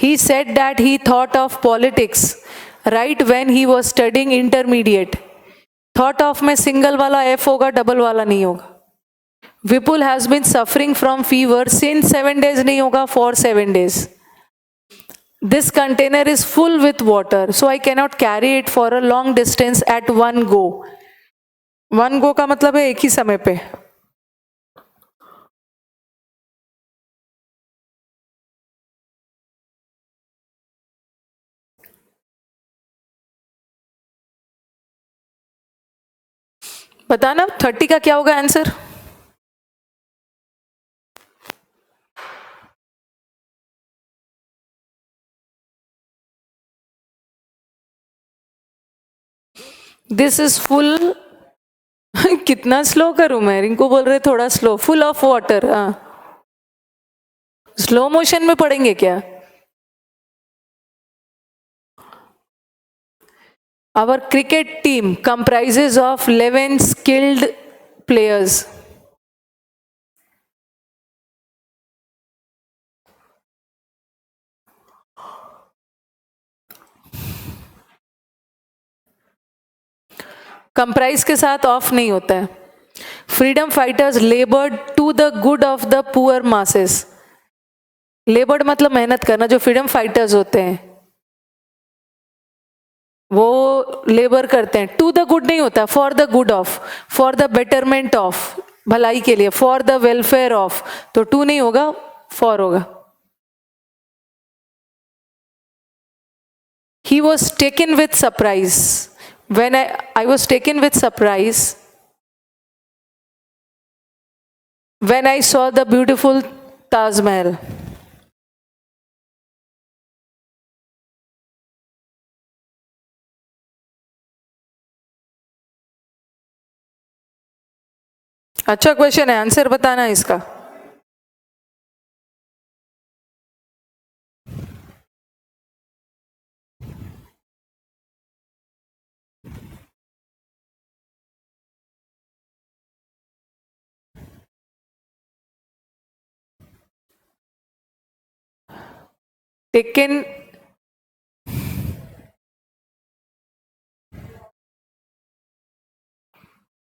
He said that he thought of politics right when he was studying intermediate. Thought of में सिंगल वाला F होगा, डबल वाला नहीं होगा। Vipul has been suffering from fever since 7 days नहीं होगा, for 7 days. This container is full with water, so I cannot carry it for a long distance at one go. One go का मतलब है एक ही समय पे। बताना 30 का क्या होगा आंसर? दिस इज फुल कितना स्लो करूं मैं? रिंकू बोल रहे थोड़ा स्लो। फुल ऑफ वाटर, हाँ स्लो मोशन में पढ़ेंगे क्या? Our cricket team comprises of 11 skilled players. Comprise के साथ ऑफ नहीं होता है। Freedom fighters laboured to the good of the poor masses. Laboured मतलब मेहनत करना। जो फ्रीडम फाइटर्स होते हैं वो लेबर करते हैं। टू द गुड नहीं होता, for the good of, for the betterment of, भलाई के लिए, फॉर द वेलफेयर ऑफ। तो टू नहीं होगा, फॉर होगा। He was taken with surprise. When I was taken with surprise when I saw the beautiful Taj Mahal. अच्छा question है, answer बताना इसका। taken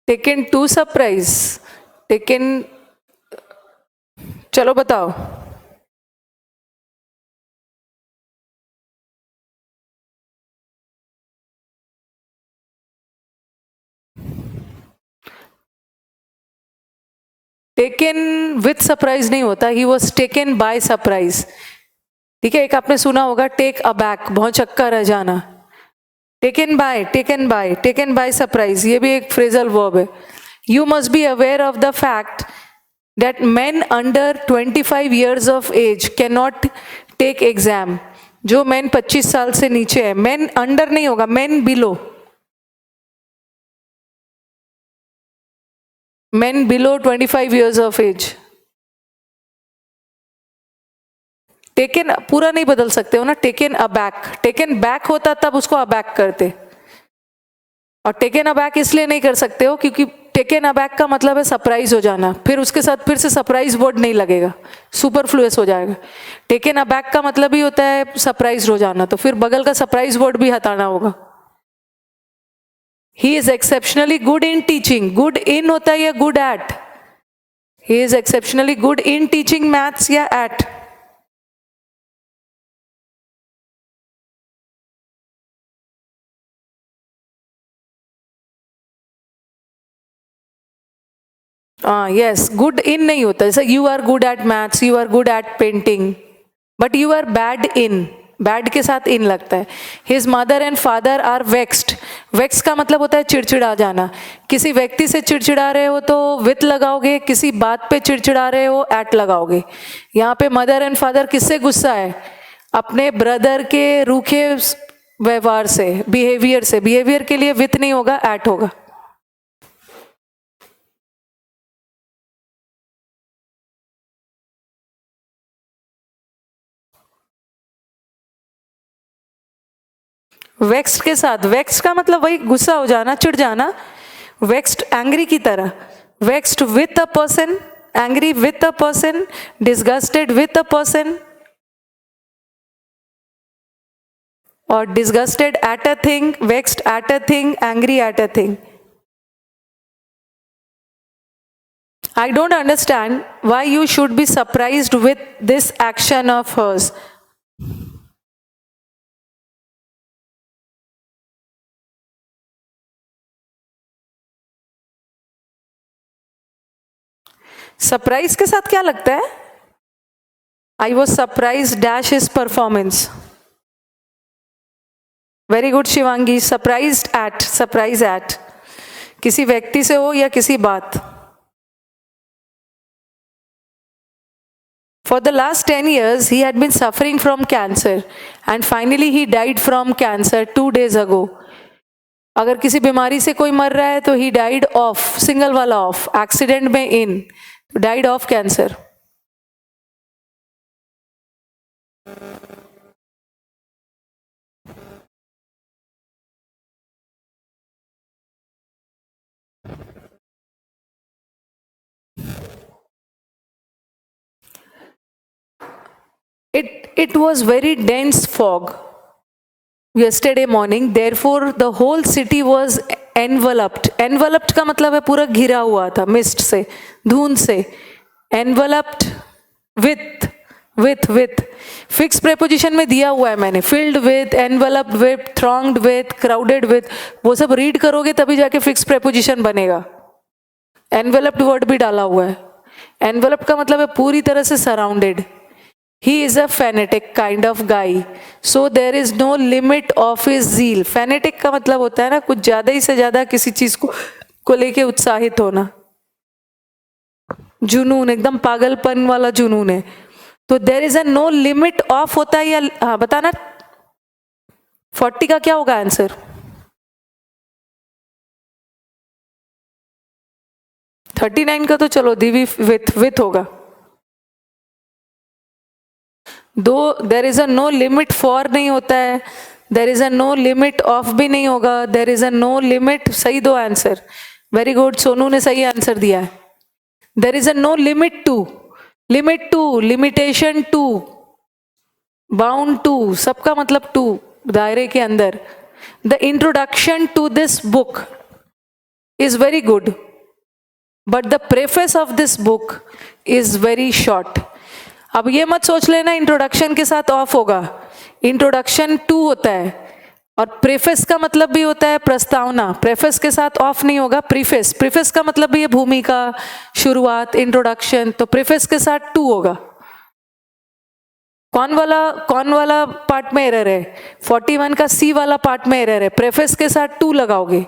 taken to surprise, taken, चलो बताओ। टेकन विथ सरप्राइज नहीं होता, he was taken by surprise. ठीक है, एक आपने सुना होगा टेक अबैक, भौचक्का रह जाना। Taken by, taken by, taken by surprise, ये भी एक फ्रेजल वर्ब है। You must be aware of the fact that men under 25 years of age cannot take exam. जो men 25 साल से नीचे है, men under नहीं होगा, men below। Men below 25 years of age. Taken पूरा नहीं बदल सकते हो ना, टेकन अबैक, टेकन बैक होता तब उसको अबैक करते, और टेकन अबैक इसलिए नहीं कर सकते हो क्योंकि टेकन अबैक का मतलब है सरप्राइज हो जाना, फिर उसके साथ फिर से सरप्राइज वर्ड नहीं लगेगा, सुपरफ्लुअस हो जाएगा। टेकन अबैक का मतलब ही होता है सरप्राइज हो जाना, तो फिर बगल का सरप्राइज वर्ड भी हटाना होगा। He is exceptionally good in teaching, good in होता है या good at? He is exceptionally good in teaching maths या एट? यस, गुड इन नहीं होता, जैसे you are good at maths, you are good at painting, but you are bad in, bad के साथ in लगता है। His mother and father are vexed, vex का मतलब होता है चिड़चिड़ा जाना, किसी व्यक्ति से चिड़चिड़ा रहे हो तो विथ लगाओगे, किसी बात पे चिड़चिड़ा रहे हो एट लगाओगे। यहाँ पे मदर एंड फादर किससे गुस्सा है? अपने ब्रदर के रूखे व्यवहार से, बिहेवियर से, बिहेवियर के लिए विथ नहीं होगा, एट होगा। वेक्स्ड के साथ, वेक्स्ड का मतलब वही गुस्सा हो जाना, चिढ़ जाना, वेक्स्ड एंग्री की तरह, vexed with a person, angry with a person, disgusted with a person, और disgusted at a thing, vexed at a thing, angry at a thing. I don't understand why you should be surprised with this action of hers. Surprise के साथ क्या लगता है? I was surprise dash his performance. Very good Shivangi, surprised eight, surprise eight, किसी व्यक्ति से हो या किसी बात। For the last 10 years, he had been suffering from cancer and finally he died from cancer 2 days ago. अगर किसी बीमारी से कोई मर रहा है तो he died of, सिंगल वाला ऑफ, एक्सीडेंट में इन, died of cancer. It was very dense fog yesterday morning, therefore the whole city was enveloped. Enveloped का मतलब है पूरा घिरा हुआ था मिस्ट से, धुंध से। Enveloped with फिक्स प्रेपोजिशन में दिया हुआ है मैंने, filled with, enveloped with, thronged with, crowded with, वो सब रीड करोगे तभी जाके फिक्स प्रेपोजिशन बनेगा। enveloped वर्ड भी डाला हुआ है। enveloped का मतलब है पूरी तरह से surrounded. He is a fanatic kind of guy, so there is no limit of his zeal. Fanatic का मतलब होता है ना कुछ ज्यादा ही से ज्यादा किसी चीज को लेके उत्साहित होना, जुनून, एकदम पागलपन वाला जुनून है। तो there is a no limit of होता है या, हाँ बताना 40 का क्या होगा आंसर? 39 का तो चलो दिवी विथ होगा। Though there is a no limit for नहीं होता है, there is a no limit of भी नहीं होगा, there is a no limit, सही दो आंसर, वेरी गुड, सोनू ने सही आंसर दिया है। There is a no limit to, limit to, limitation to, bound to, सबका मतलब टू, दायरे के अंदर। The introduction to this book is very good but the preface of this book is very short. अब ये मत सोच लेना इंट्रोडक्शन के साथ ऑफ होगा, इंट्रोडक्शन टू होता है और प्रेफेस का मतलब भी होता है प्रस्तावना, प्रेफेस के साथ ऑफ नहीं होगा, प्रीफेस, प्रीफेस का मतलब भी है भूमिका, शुरुआत, इंट्रोडक्शन, तो प्रेफेस के साथ टू होगा। कौन वाला पार्ट में एरर है? 41 का सी वाला पार्ट में एरर है, प्रेफेस के साथ टू लगाओगे,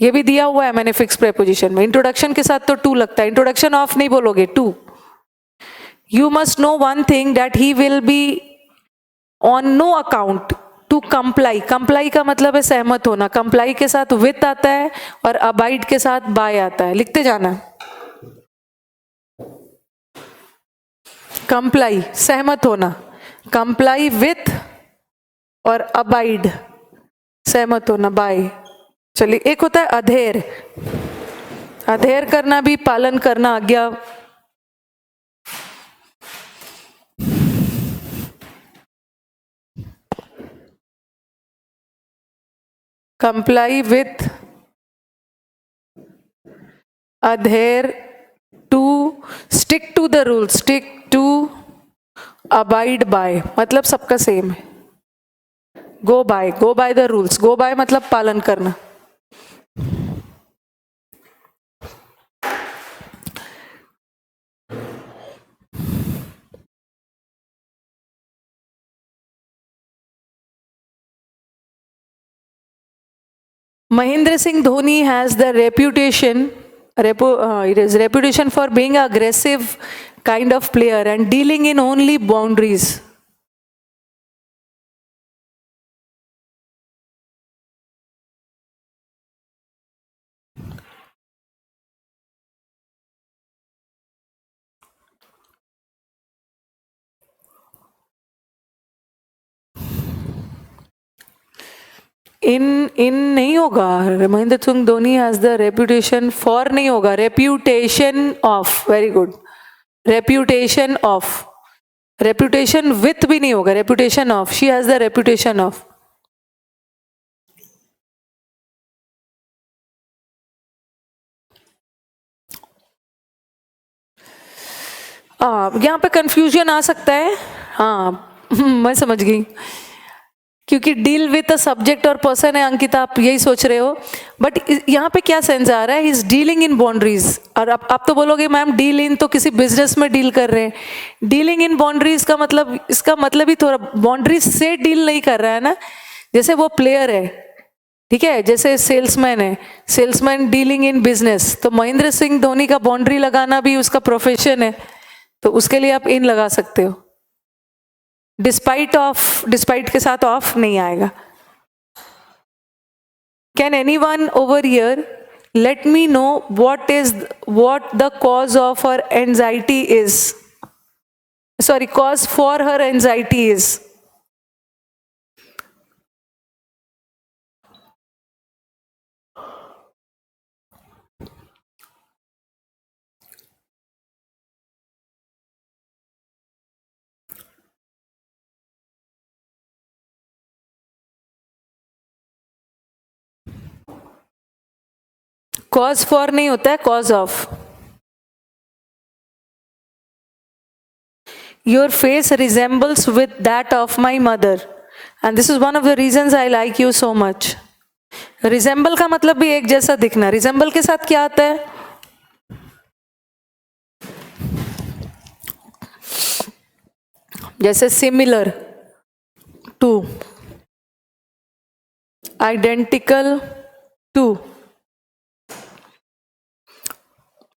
ये भी दिया हुआ है मैंने फिक्स प्रेपोजिशन में, इंट्रोडक्शन के साथ तो टू लगता है, इंट्रोडक्शन ऑफ नहीं बोलोगे, to. You must know one thing that he will be on no account to comply. Comply का मतलब है सहमत होना, comply के साथ with आता है और abide के साथ by आता है, लिखते जाना। कंप्लाई सहमत होना, कंप्लाई विथ और अबाइड सहमत होना बाय। चलिए एक होता है अधेर, अधेर करना भी पालन करना, आज्ञा। Comply with, adhere to, stick to the rules, stick to, abide by, मतलब सबका सेम है। go by the rules, go by मतलब पालन करना। Mahendra Singh Dhoni has the reputation, it is reputation for being an aggressive kind of player and dealing in only boundaries. इन नहीं होगा, Mahendra Singh Dhoni has the reputation for नहीं होगा, reputation of, very good, reputation of, reputation with भी नहीं होगा, reputation of, she has the reputation of. यहाँ पे confusion आ सकता है, हाँ मैं समझ गई, क्योंकि डील विथ अ सब्जेक्ट और पर्सन है अंकिता, आप यही सोच रहे हो, बट यहाँ पे क्या सेंस आ रहा है, इज डीलिंग इन बाउंड्रीज। और आप तो बोलोगे मैम डील इन तो किसी बिजनेस में डील कर रहे हैं, डीलिंग इन बाउंड्रीज का मतलब, इसका मतलब ही थोड़ा बाउंड्रीज से डील नहीं कर रहा है ना, जैसे वो प्लेयर है, ठीक है, जैसे सेल्समैन है, सेल्समैन डीलिंग इन बिजनेस, तो महेंद्र सिंह धोनी का बाउंड्री लगाना भी उसका प्रोफेशन है, तो उसके लिए आप इन लगा सकते हो। डिस्पाइट ऑफ, डिस्पाइट के साथ ऑफ नहीं आएगा। Can anyone over here let me know what the cause of her anxiety is, sorry cause for her anxiety is. Cause for नहीं होता है, cause of. Your face resembles with that of my mother and this is one of the reasons I like you so much. Resemble का मतलब भी एक जैसा दिखना, resemble के साथ क्या आता है, जैसे similar to, identical to,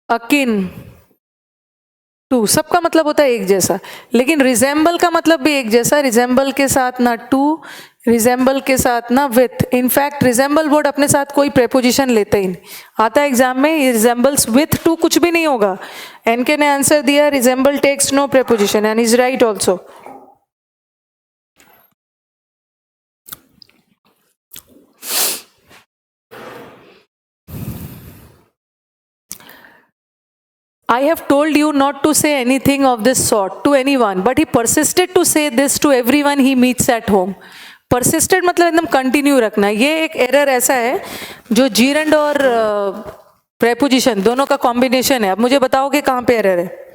akin to, सबका मतलब होता है एक जैसा, लेकिन रिजेंबल का मतलब भी एक जैसा, रिजेंबल के साथ ना टू, रिजेंबल के साथ ना विथ। इनफैक्ट रिजेंबल वर्ड अपने साथ कोई प्रेपोजिशन लेता ही नहीं, आता है एग्जाम में, रिजेंबल्स विथ टू कुछ भी नहीं होगा। एनके ने आंसर दिया resemble takes no preposition and is right also. I have told you not to say anything of this sort to anyone, but he persisted to say this to everyone he meets at home. Persisted मतलब एकदम continue रखना। ये एक error ऐसा है जो gerund और preposition दोनों का कॉम्बिनेशन है। अब मुझे बताओगे कहाँ पे एरर है?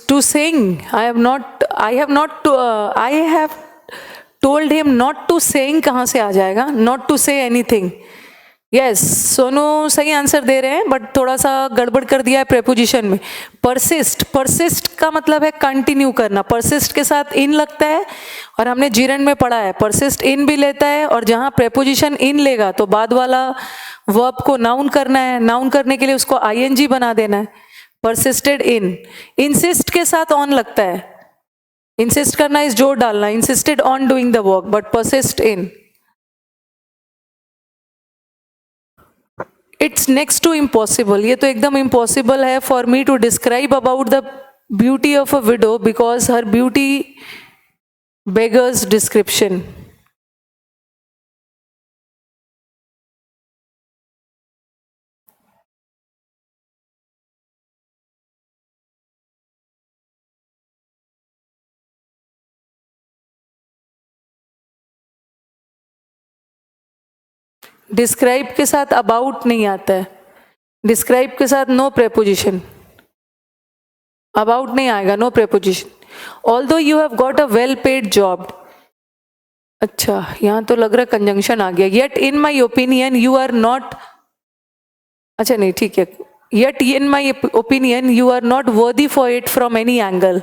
To sing, I have not told him not to saying कहाँ से आ जाएगा, not to say anything. Yes, Sonu सही आंसर दे रहे हैं, बट थोड़ा सा गड़बड़ कर दिया है प्रेपोजिशन में। परसिस्ट, परसिस्ट का मतलब है कंटिन्यू करना, परसिस्ट के साथ इन लगता है, और हमने जीरन में पढ़ा है परसिस्ट इन भी लेता है, और जहां प्रेपोजिशन इन लेगा तो बाद वाला वर्ब को नाउन करना है, नाउन करने के लिए उसको आईएनजी बना देना है, परसिस्टेड इन। इंसिस्ट के साथ ऑन लगता है, इंसिस्ट करना इस जोर डालना, insisted on doing the work, but persist in. It's next to impossible, ये तो एकदम इम्पॉसिबल है for me to describe about the beauty of a widow because her beauty beggars description. Describe के साथ अबाउट नहीं आता है, डिस्क्राइब के साथ नो प्रेपोजिशन, अबाउट नहीं आएगा, no preposition. Although you have got a well paid job, अच्छा यहां तो लग रहा है कंजंक्शन आ गया, yet in my opinion you are not, अच्छा नहीं ठीक है, yet in my opinion you are not worthy for it from any angle.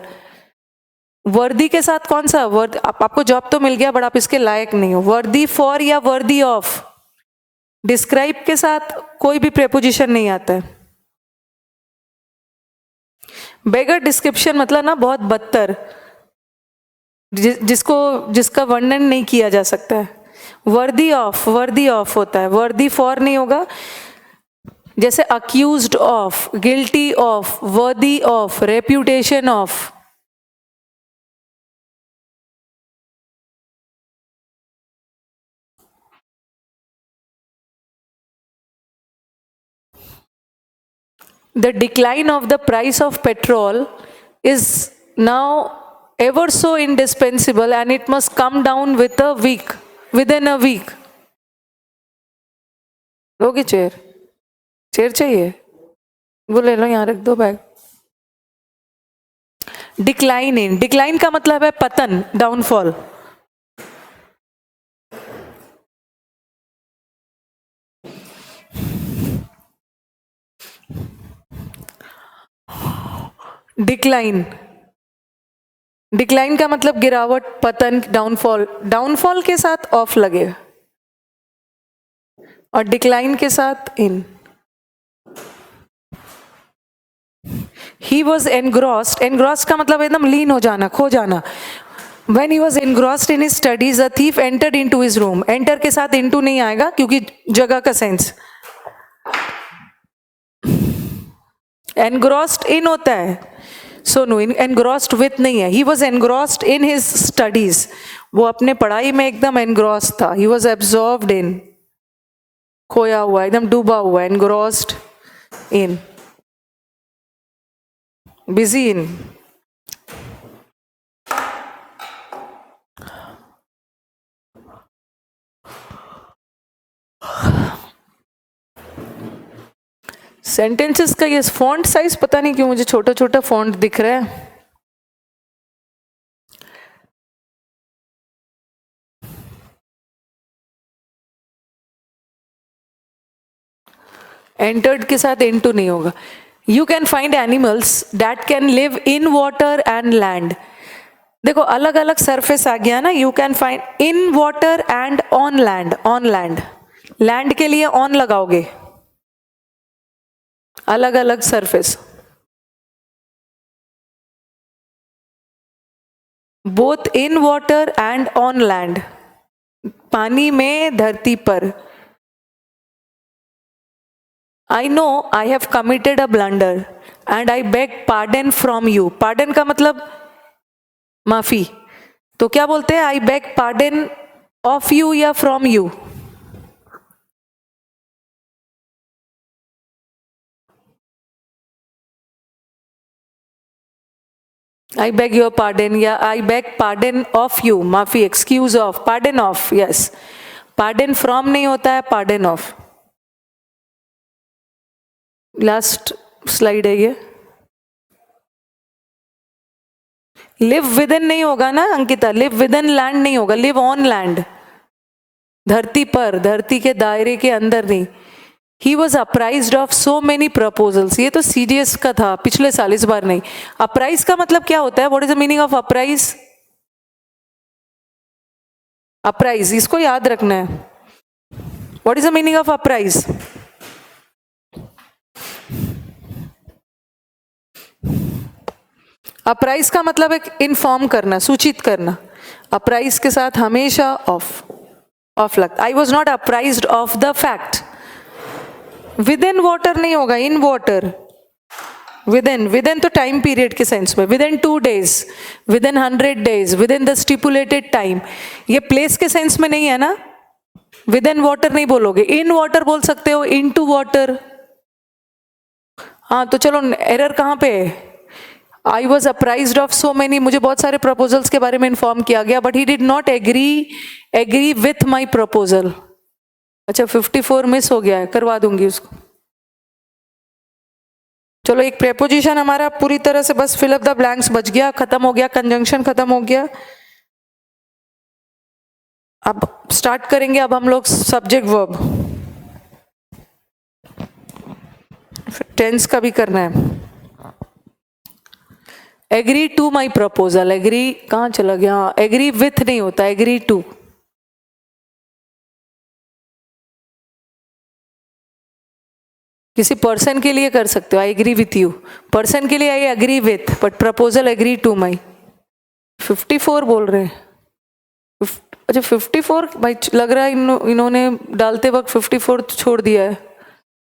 Worthy के साथ कौन सा वर्द, आपको जॉब तो मिल गया बट आप इसके लायक नहीं हो, वर्दी फॉर या वर्दी ऑफ। डिस्क्राइब के साथ कोई भी प्रेपोजिशन नहीं आता है। बेगर डिस्क्रिप्शन मतलब ना बहुत बदतर, जिसका वर्णन नहीं किया जा सकता है। वर्दी ऑफ होता है, वर्दी फॉर नहीं होगा, जैसे accused of, guilty of, worthy of, reputation of. The decline of the price of petrol is now ever so indispensable and it must come down within a week. लोगे chair, chair चाहिए वो ले लो, यहाँ रख दो बैग। डिक्लाइन इन, डिक्लाइन का मतलब है पतन, डाउनफॉल। डिक्लाइन, डिक्लाइन का मतलब गिरावट, पतन, डाउनफॉल। डाउनफॉल के साथ ऑफ लगेगा और डिक्लाइन के साथ इन। He was engrossed, engrossed का मतलब एकदम लीन हो जाना, खो जाना। When he was engrossed in his studies, a thief entered into his room. Enter के साथ into नहीं आएगा क्योंकि जगह का सेंस। Engrossed in होता है, सोनू engrossed with नहीं है। He was engrossed in his studies, वो अपने पढ़ाई में एकदम engrossed था। He was absorbed in, खोया हुआ, एकदम डूबा हुआ, engrossed in, busy in। Sentences का ये फॉन्ट साइज पता नहीं क्यों मुझे छोटा छोटा फॉन्ट दिख रहा है। एंटर्ड के साथ इनटू नहीं होगा। You can find animals that can live in water and land. देखो अलग अलग सरफेस आ गया ना, you can find in water and on land. On land, land के लिए ऑन लगाओगे, अलग अलग surface. Both in water and on land, पानी में, धरती पर। I know I have committed a blunder and I beg pardon from you. Pardon का मतलब माफी, तो क्या बोलते हैं? I beg pardon of you या from you? I beg your pardon या I beg pardon of you, माफी, excuse of, pardon of, yes. Pardon from नहीं होता है, pardon of। लास्ट स्लाइड है ये। लिव विद इन नहीं होगा ना Ankita, live with in land नहीं होगा, लिव ऑन लैंड, धरती पर, धरती के दायरे के अंदर नहीं। He was apprised of so many proposals. ये तो CDS का था पिछले साल, इस बार नहीं। अप्राइज का मतलब क्या होता है? What is the meaning of apprise? Apprise इसको याद रखना है। What is the meaning of apprise? Apprise का मतलब है इन्फॉर्म करना, सूचित करना। अप्राइज के साथ हमेशा ऑफ लग। I was not apprised of the fact. Within water नहीं होगा, इन वाटर। विद इन तो टाइम पीरियड के सेंस में, within 2 days, within 100 days, within the stipulated time. ये प्लेस के सेंस में नहीं है ना, विद इन वाटर नहीं बोलोगे, इन वाटर बोल सकते हो, इन टू वाटर। हाँ तो चलो, एरर कहाँ पे है? I was apprised of so many, मुझे बहुत सारे प्रपोजल्स के बारे में इन्फॉर्म किया गया, but he did not agree with my proposal. अच्छा 54 मिस हो गया है, करवा दूंगी उसको। चलो एक प्रेपोजिशन हमारा पूरी तरह से बस फिल अप द ब्लैंक्स बच गया, खत्म हो गया, कंजंक्शन खत्म हो गया। अब स्टार्ट करेंगे अब हम लोग सब्जेक्ट वर्ब, टेंस का भी करना है। Agree to my proposal, agree कहाँ चला गया? एग्री विथ नहीं होता, एग्री टू। किसी पर्सन के लिए कर सकते हो, I agree with you. Person के लिए I agree with, but proposal agree to my. 54 बोल रहे हैं। अच्छा 54 भाई, लग रहा है इन्होंने डालते वक्त 54 छोड़ दिया है,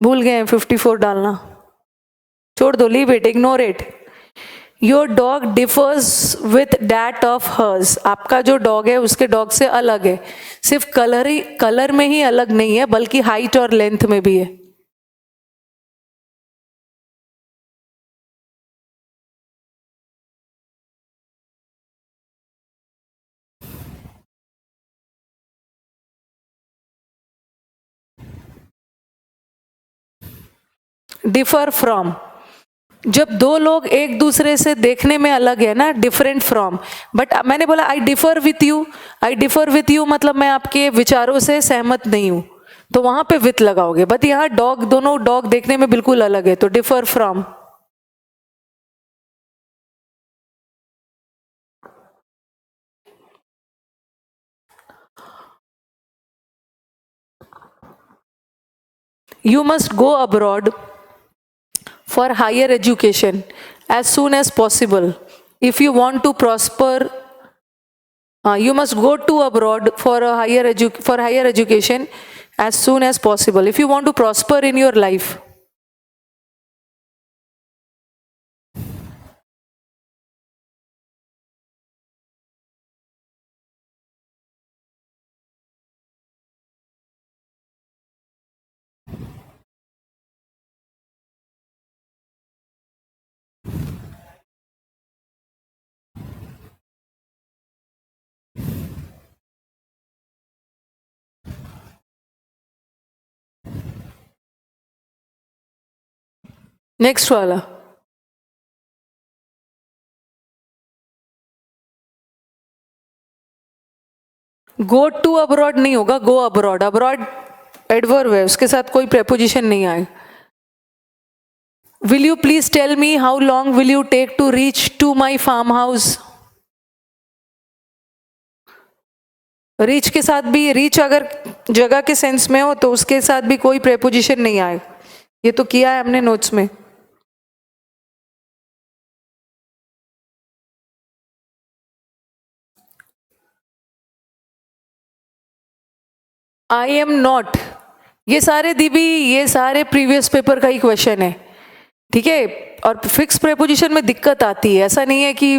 भूल गए हैं 54 डालना। छोड़ दो, leave it, ignore it. Your dog differs with that of hers. आपका जो डॉग है उसके डॉग से अलग है। सिर्फ कलर में ही अलग नहीं है, बल्कि हाइट और लेंथ में भी है। डिफर फ्रॉम, जब दो लोग एक दूसरे से देखने में अलग है ना, डिफरेंट फ्रॉम। बट मैंने बोला आई differ with you, I differ with you मतलब मैं आपके विचारों से सहमत नहीं हूं, तो वहां पे विथ लगाओगे। बट यहाँ डॉग, दोनों डॉग देखने में बिल्कुल अलग है, तो differ from. You must go abroad for higher education as soon as possible. If you want to prosper, you must go to abroad for higher education as soon as possible. If you want to prosper in your life. Next वाला, go to abroad नहीं होगा, go abroad. Abroad adverb है, उसके साथ कोई preposition नहीं आए। Will you please tell me how long will you take to reach to my farm house. Reach के साथ भी, रीच अगर जगह के सेंस में हो तो उसके साथ भी कोई प्रेपोजिशन नहीं आए। ये तो किया है हमने नोट्स में। आई एम नॉट, ये सारे दीदी, ये सारे प्रीवियस पेपर का ही क्वेश्चन है, ठीक है। और फिक्स प्रेपोजिशन में दिक्कत आती है, ऐसा नहीं है कि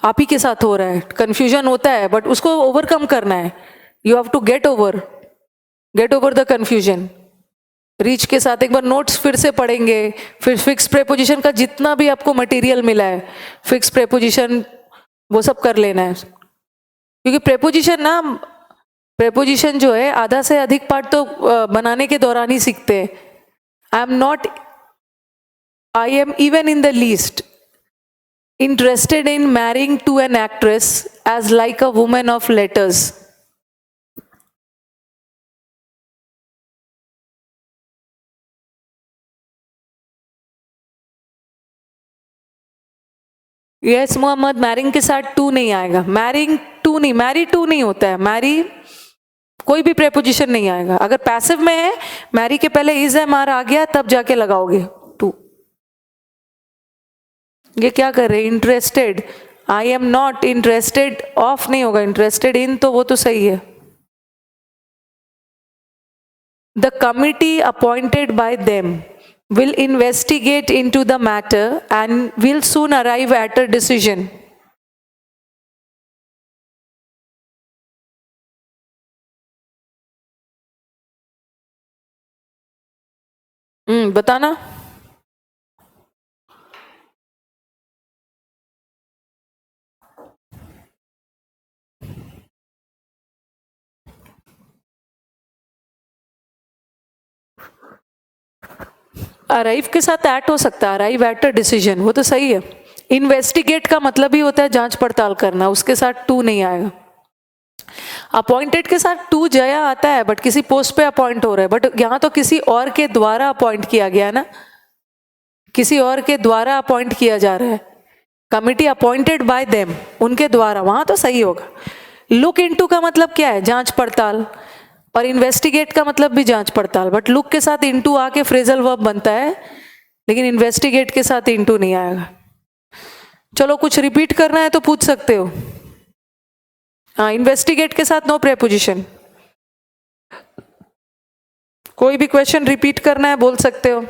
आप ही के साथ हो रहा है, कंफ्यूजन होता है, बट उसको ओवरकम करना है। You have to get over the confusion. Reach के साथ एक बार नोट्स फिर से पढ़ेंगे, फिर फिक्स प्रेपोजिशन का जितना भी आपको मटेरियल मिला है, फिक्स प्रेपोजिशन वो सब कर लेना है। क्योंकि प्रेपोजिशन जो है आधा से अधिक पार्ट तो बनाने के दौरान ही सीखते हैं। I am even in the least, interested in marrying to an actress as like a woman of letters. Yes Mohammad, marrying के साथ टू नहीं आएगा, मैरिंग टू नहीं, मैरी टू नहीं होता है, मैरी कोई भी प्रेपोजिशन नहीं आएगा। अगर पैसिव में है, मैरी के पहले इज एम आर आ गया तब जाके लगाओगे टू। ये क्या कर रहे हैं, interested, I am not interested, of नहीं होगा, इंटरेस्टेड इन तो वो तो सही है। The committee appointed by them will investigate into the matter and will soon arrive at a decision. बताना। अराइव के साथ एट हो सकता है, अराइव एट अ डिसीजन, वो तो सही है। इन्वेस्टिगेट का मतलब ही होता है जांच पड़ताल करना, उसके साथ टू नहीं आएगा। अपॉइंटेड के साथ टू जया आता है, बट किसी पोस्ट पे अपॉइंट हो रहा है, बट यहां तो किसी और के द्वारा अपॉइंट किया गया ना, किसी और के द्वारा अपॉइंट किया जा रहा है। कमिटी अपॉइंटेड बाय देम, उनके द्वारा, वहां तो सही होगा। लुक इनटू का मतलब क्या है, जांच पड़ताल, और इन्वेस्टिगेट का मतलब भी जांच पड़ताल, बट लुक के साथ इनटू आके फ्रेजल वर्ब बनता है, लेकिन इन्वेस्टिगेट के साथ इनटू नहीं आएगा। चलो कुछ रिपीट करना है तो पूछ सकते हो। हाँ, इन्वेस्टिगेट के साथ नो प्रेपोजिशन। कोई भी क्वेश्चन रिपीट करना है बोल सकते हो।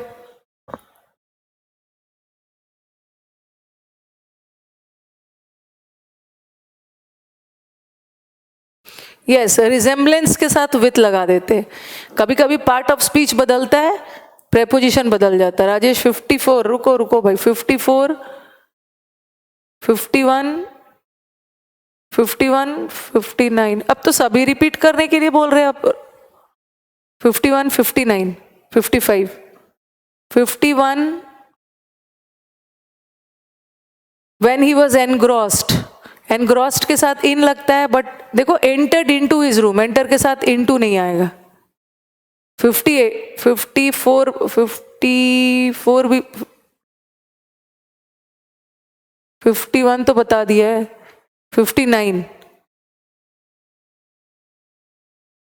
यस, रिजेम्बलेंस के साथ विथ लगा देते। कभी कभी पार्ट ऑफ स्पीच बदलता है, प्रेपोजिशन बदल जाता है। राजेश 54, रुको रुको भाई, 54, 51, 51, 59, अब तो सभी रिपीट करने के लिए बोल रहे हैं आप। 51, 59, 55, 51, when he was engrossed, engrossed के साथ इन लगता है, बट देखो entered into his room, enter के साथ इनटू नहीं आएगा। 58, 54, 54 भी, 51 तो बता दिया है। 59,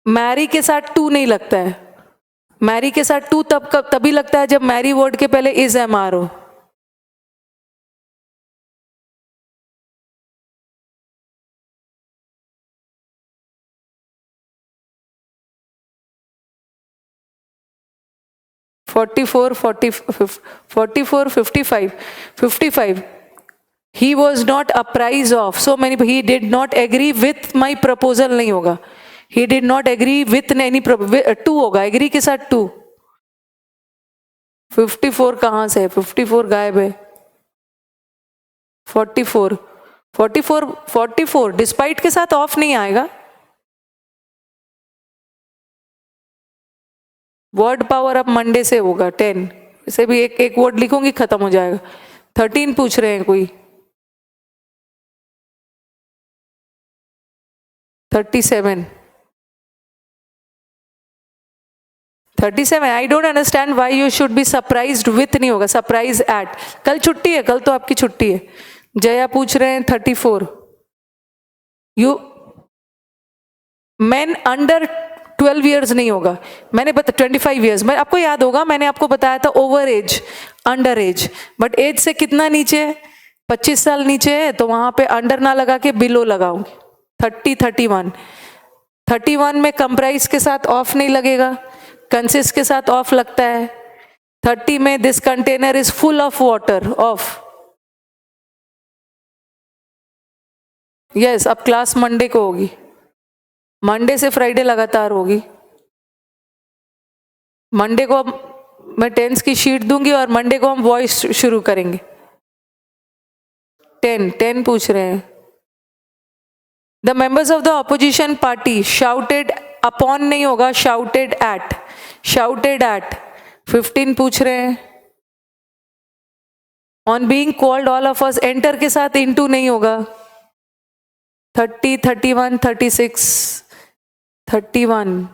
मैरी के साथ टू नहीं लगता है, मैरी के साथ टू तभी लगता है जब मैरी वर्ड के पहले इज एम आर हो। Forty-four, 55, 55. He was not apprised of so many. He did not agree with my proposal, नहीं होगा। He did not agree with any to होगा, agree के साथ टू। 54 कहाँ से है, 54 गायब है। 44, 44, 44 डिस्पाइट के साथ ऑफ नहीं आएगा। वर्ड पावर अब मंडे से होगा। 10 इसे भी एक वर्ड लिखूंगी, खत्म हो जाएगा। 13 पूछ रहे हैं कोई। 37, 37, I don't understand why you should be surprised with, नहीं होगा, सरप्राइज एट। कल छुट्टी है, कल तो आपकी छुट्टी है। जया पूछ रहे हैं 34, यू मैन अंडर 12 ईयर्स नहीं होगा, मैंने बता 25 ईयर्स, मैं आपको याद होगा मैंने आपको बताया था over age, under age, but age से कितना नीचे है, 25 साल नीचे है, तो वहां पे अंडर ना लगा के बिलो लगाऊंगी। 30, 31, 31 में कंप्राइज के साथ ऑफ नहीं लगेगा, कंसिस्ट के साथ ऑफ लगता है। 30 में this container is full of water, of. Yes, अब क्लास मंडे को होगी, मंडे से फ्राइडे लगातार होगी। मंडे को अब मैं टेंस की शीट दूंगी और मंडे को हम वॉइस शुरू करेंगे। 10 पूछ रहे हैं। The members of the opposition party shouted upon, नहीं होगा, शाउटेड एट, शाउटेड एट। 15 पूछ रहे हैं। On being called all of us, enter के साथ इनटू नहीं होगा. 30, 31, 36, 31,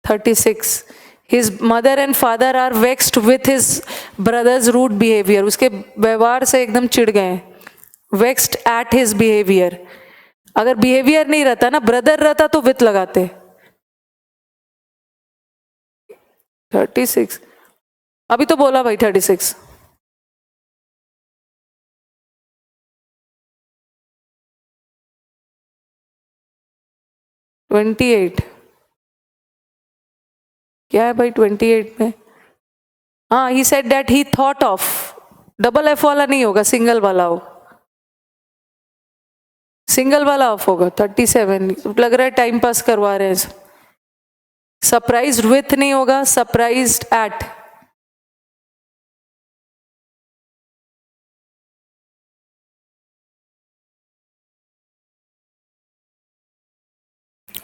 36. His mother and father are vexed with his brother's rude behavior. उसके व्यवहार से एकदम चिढ़ गए. Vexed at his behavior. अगर behavior नहीं रहता ना, brother रहता तो with लगाते. 36. अभी तो बोला भाई 36. $28. क्या है भाई 28 में? हाँ, he said that he thought of. Double F वाला नहीं होगा, सिंगल वाला हो. सिंगल वाला ऑफ होगा. 37. लग रहा है टाइम पास करवा रहे हैं. सरप्राइज्ड विथ नहीं होगा, surprised eight.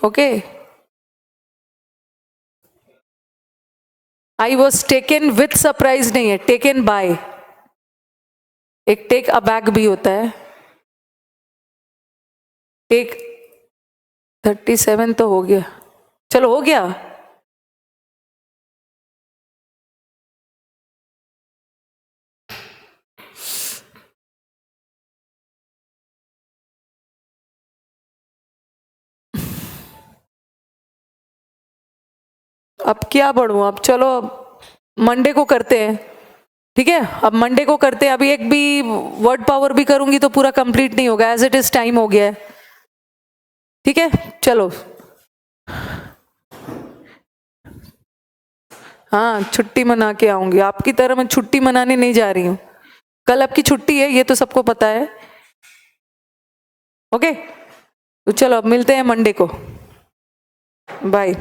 Okay. I was taken with surprise नहीं है, टेकन बाय. एक टेक अबैक भी होता है. टेक 37 तो हो गया. चलो हो गया. अब क्या बढ़ूं, अब चलो मंडे को करते हैं. ठीक है, अब मंडे को करते हैं. अभी एक भी वर्ड पावर भी करूंगी तो पूरा कंप्लीट नहीं होगा. एज इट इज टाइम हो गया है. ठीक है, चलो. हाँ, छुट्टी मना के आऊंगी. आपकी तरह मैं छुट्टी मनाने नहीं जा रही हूँ. कल आपकी छुट्टी है, ये तो सबको पता है. ओके, तो चलो अब मिलते हैं मंडे को. बाय.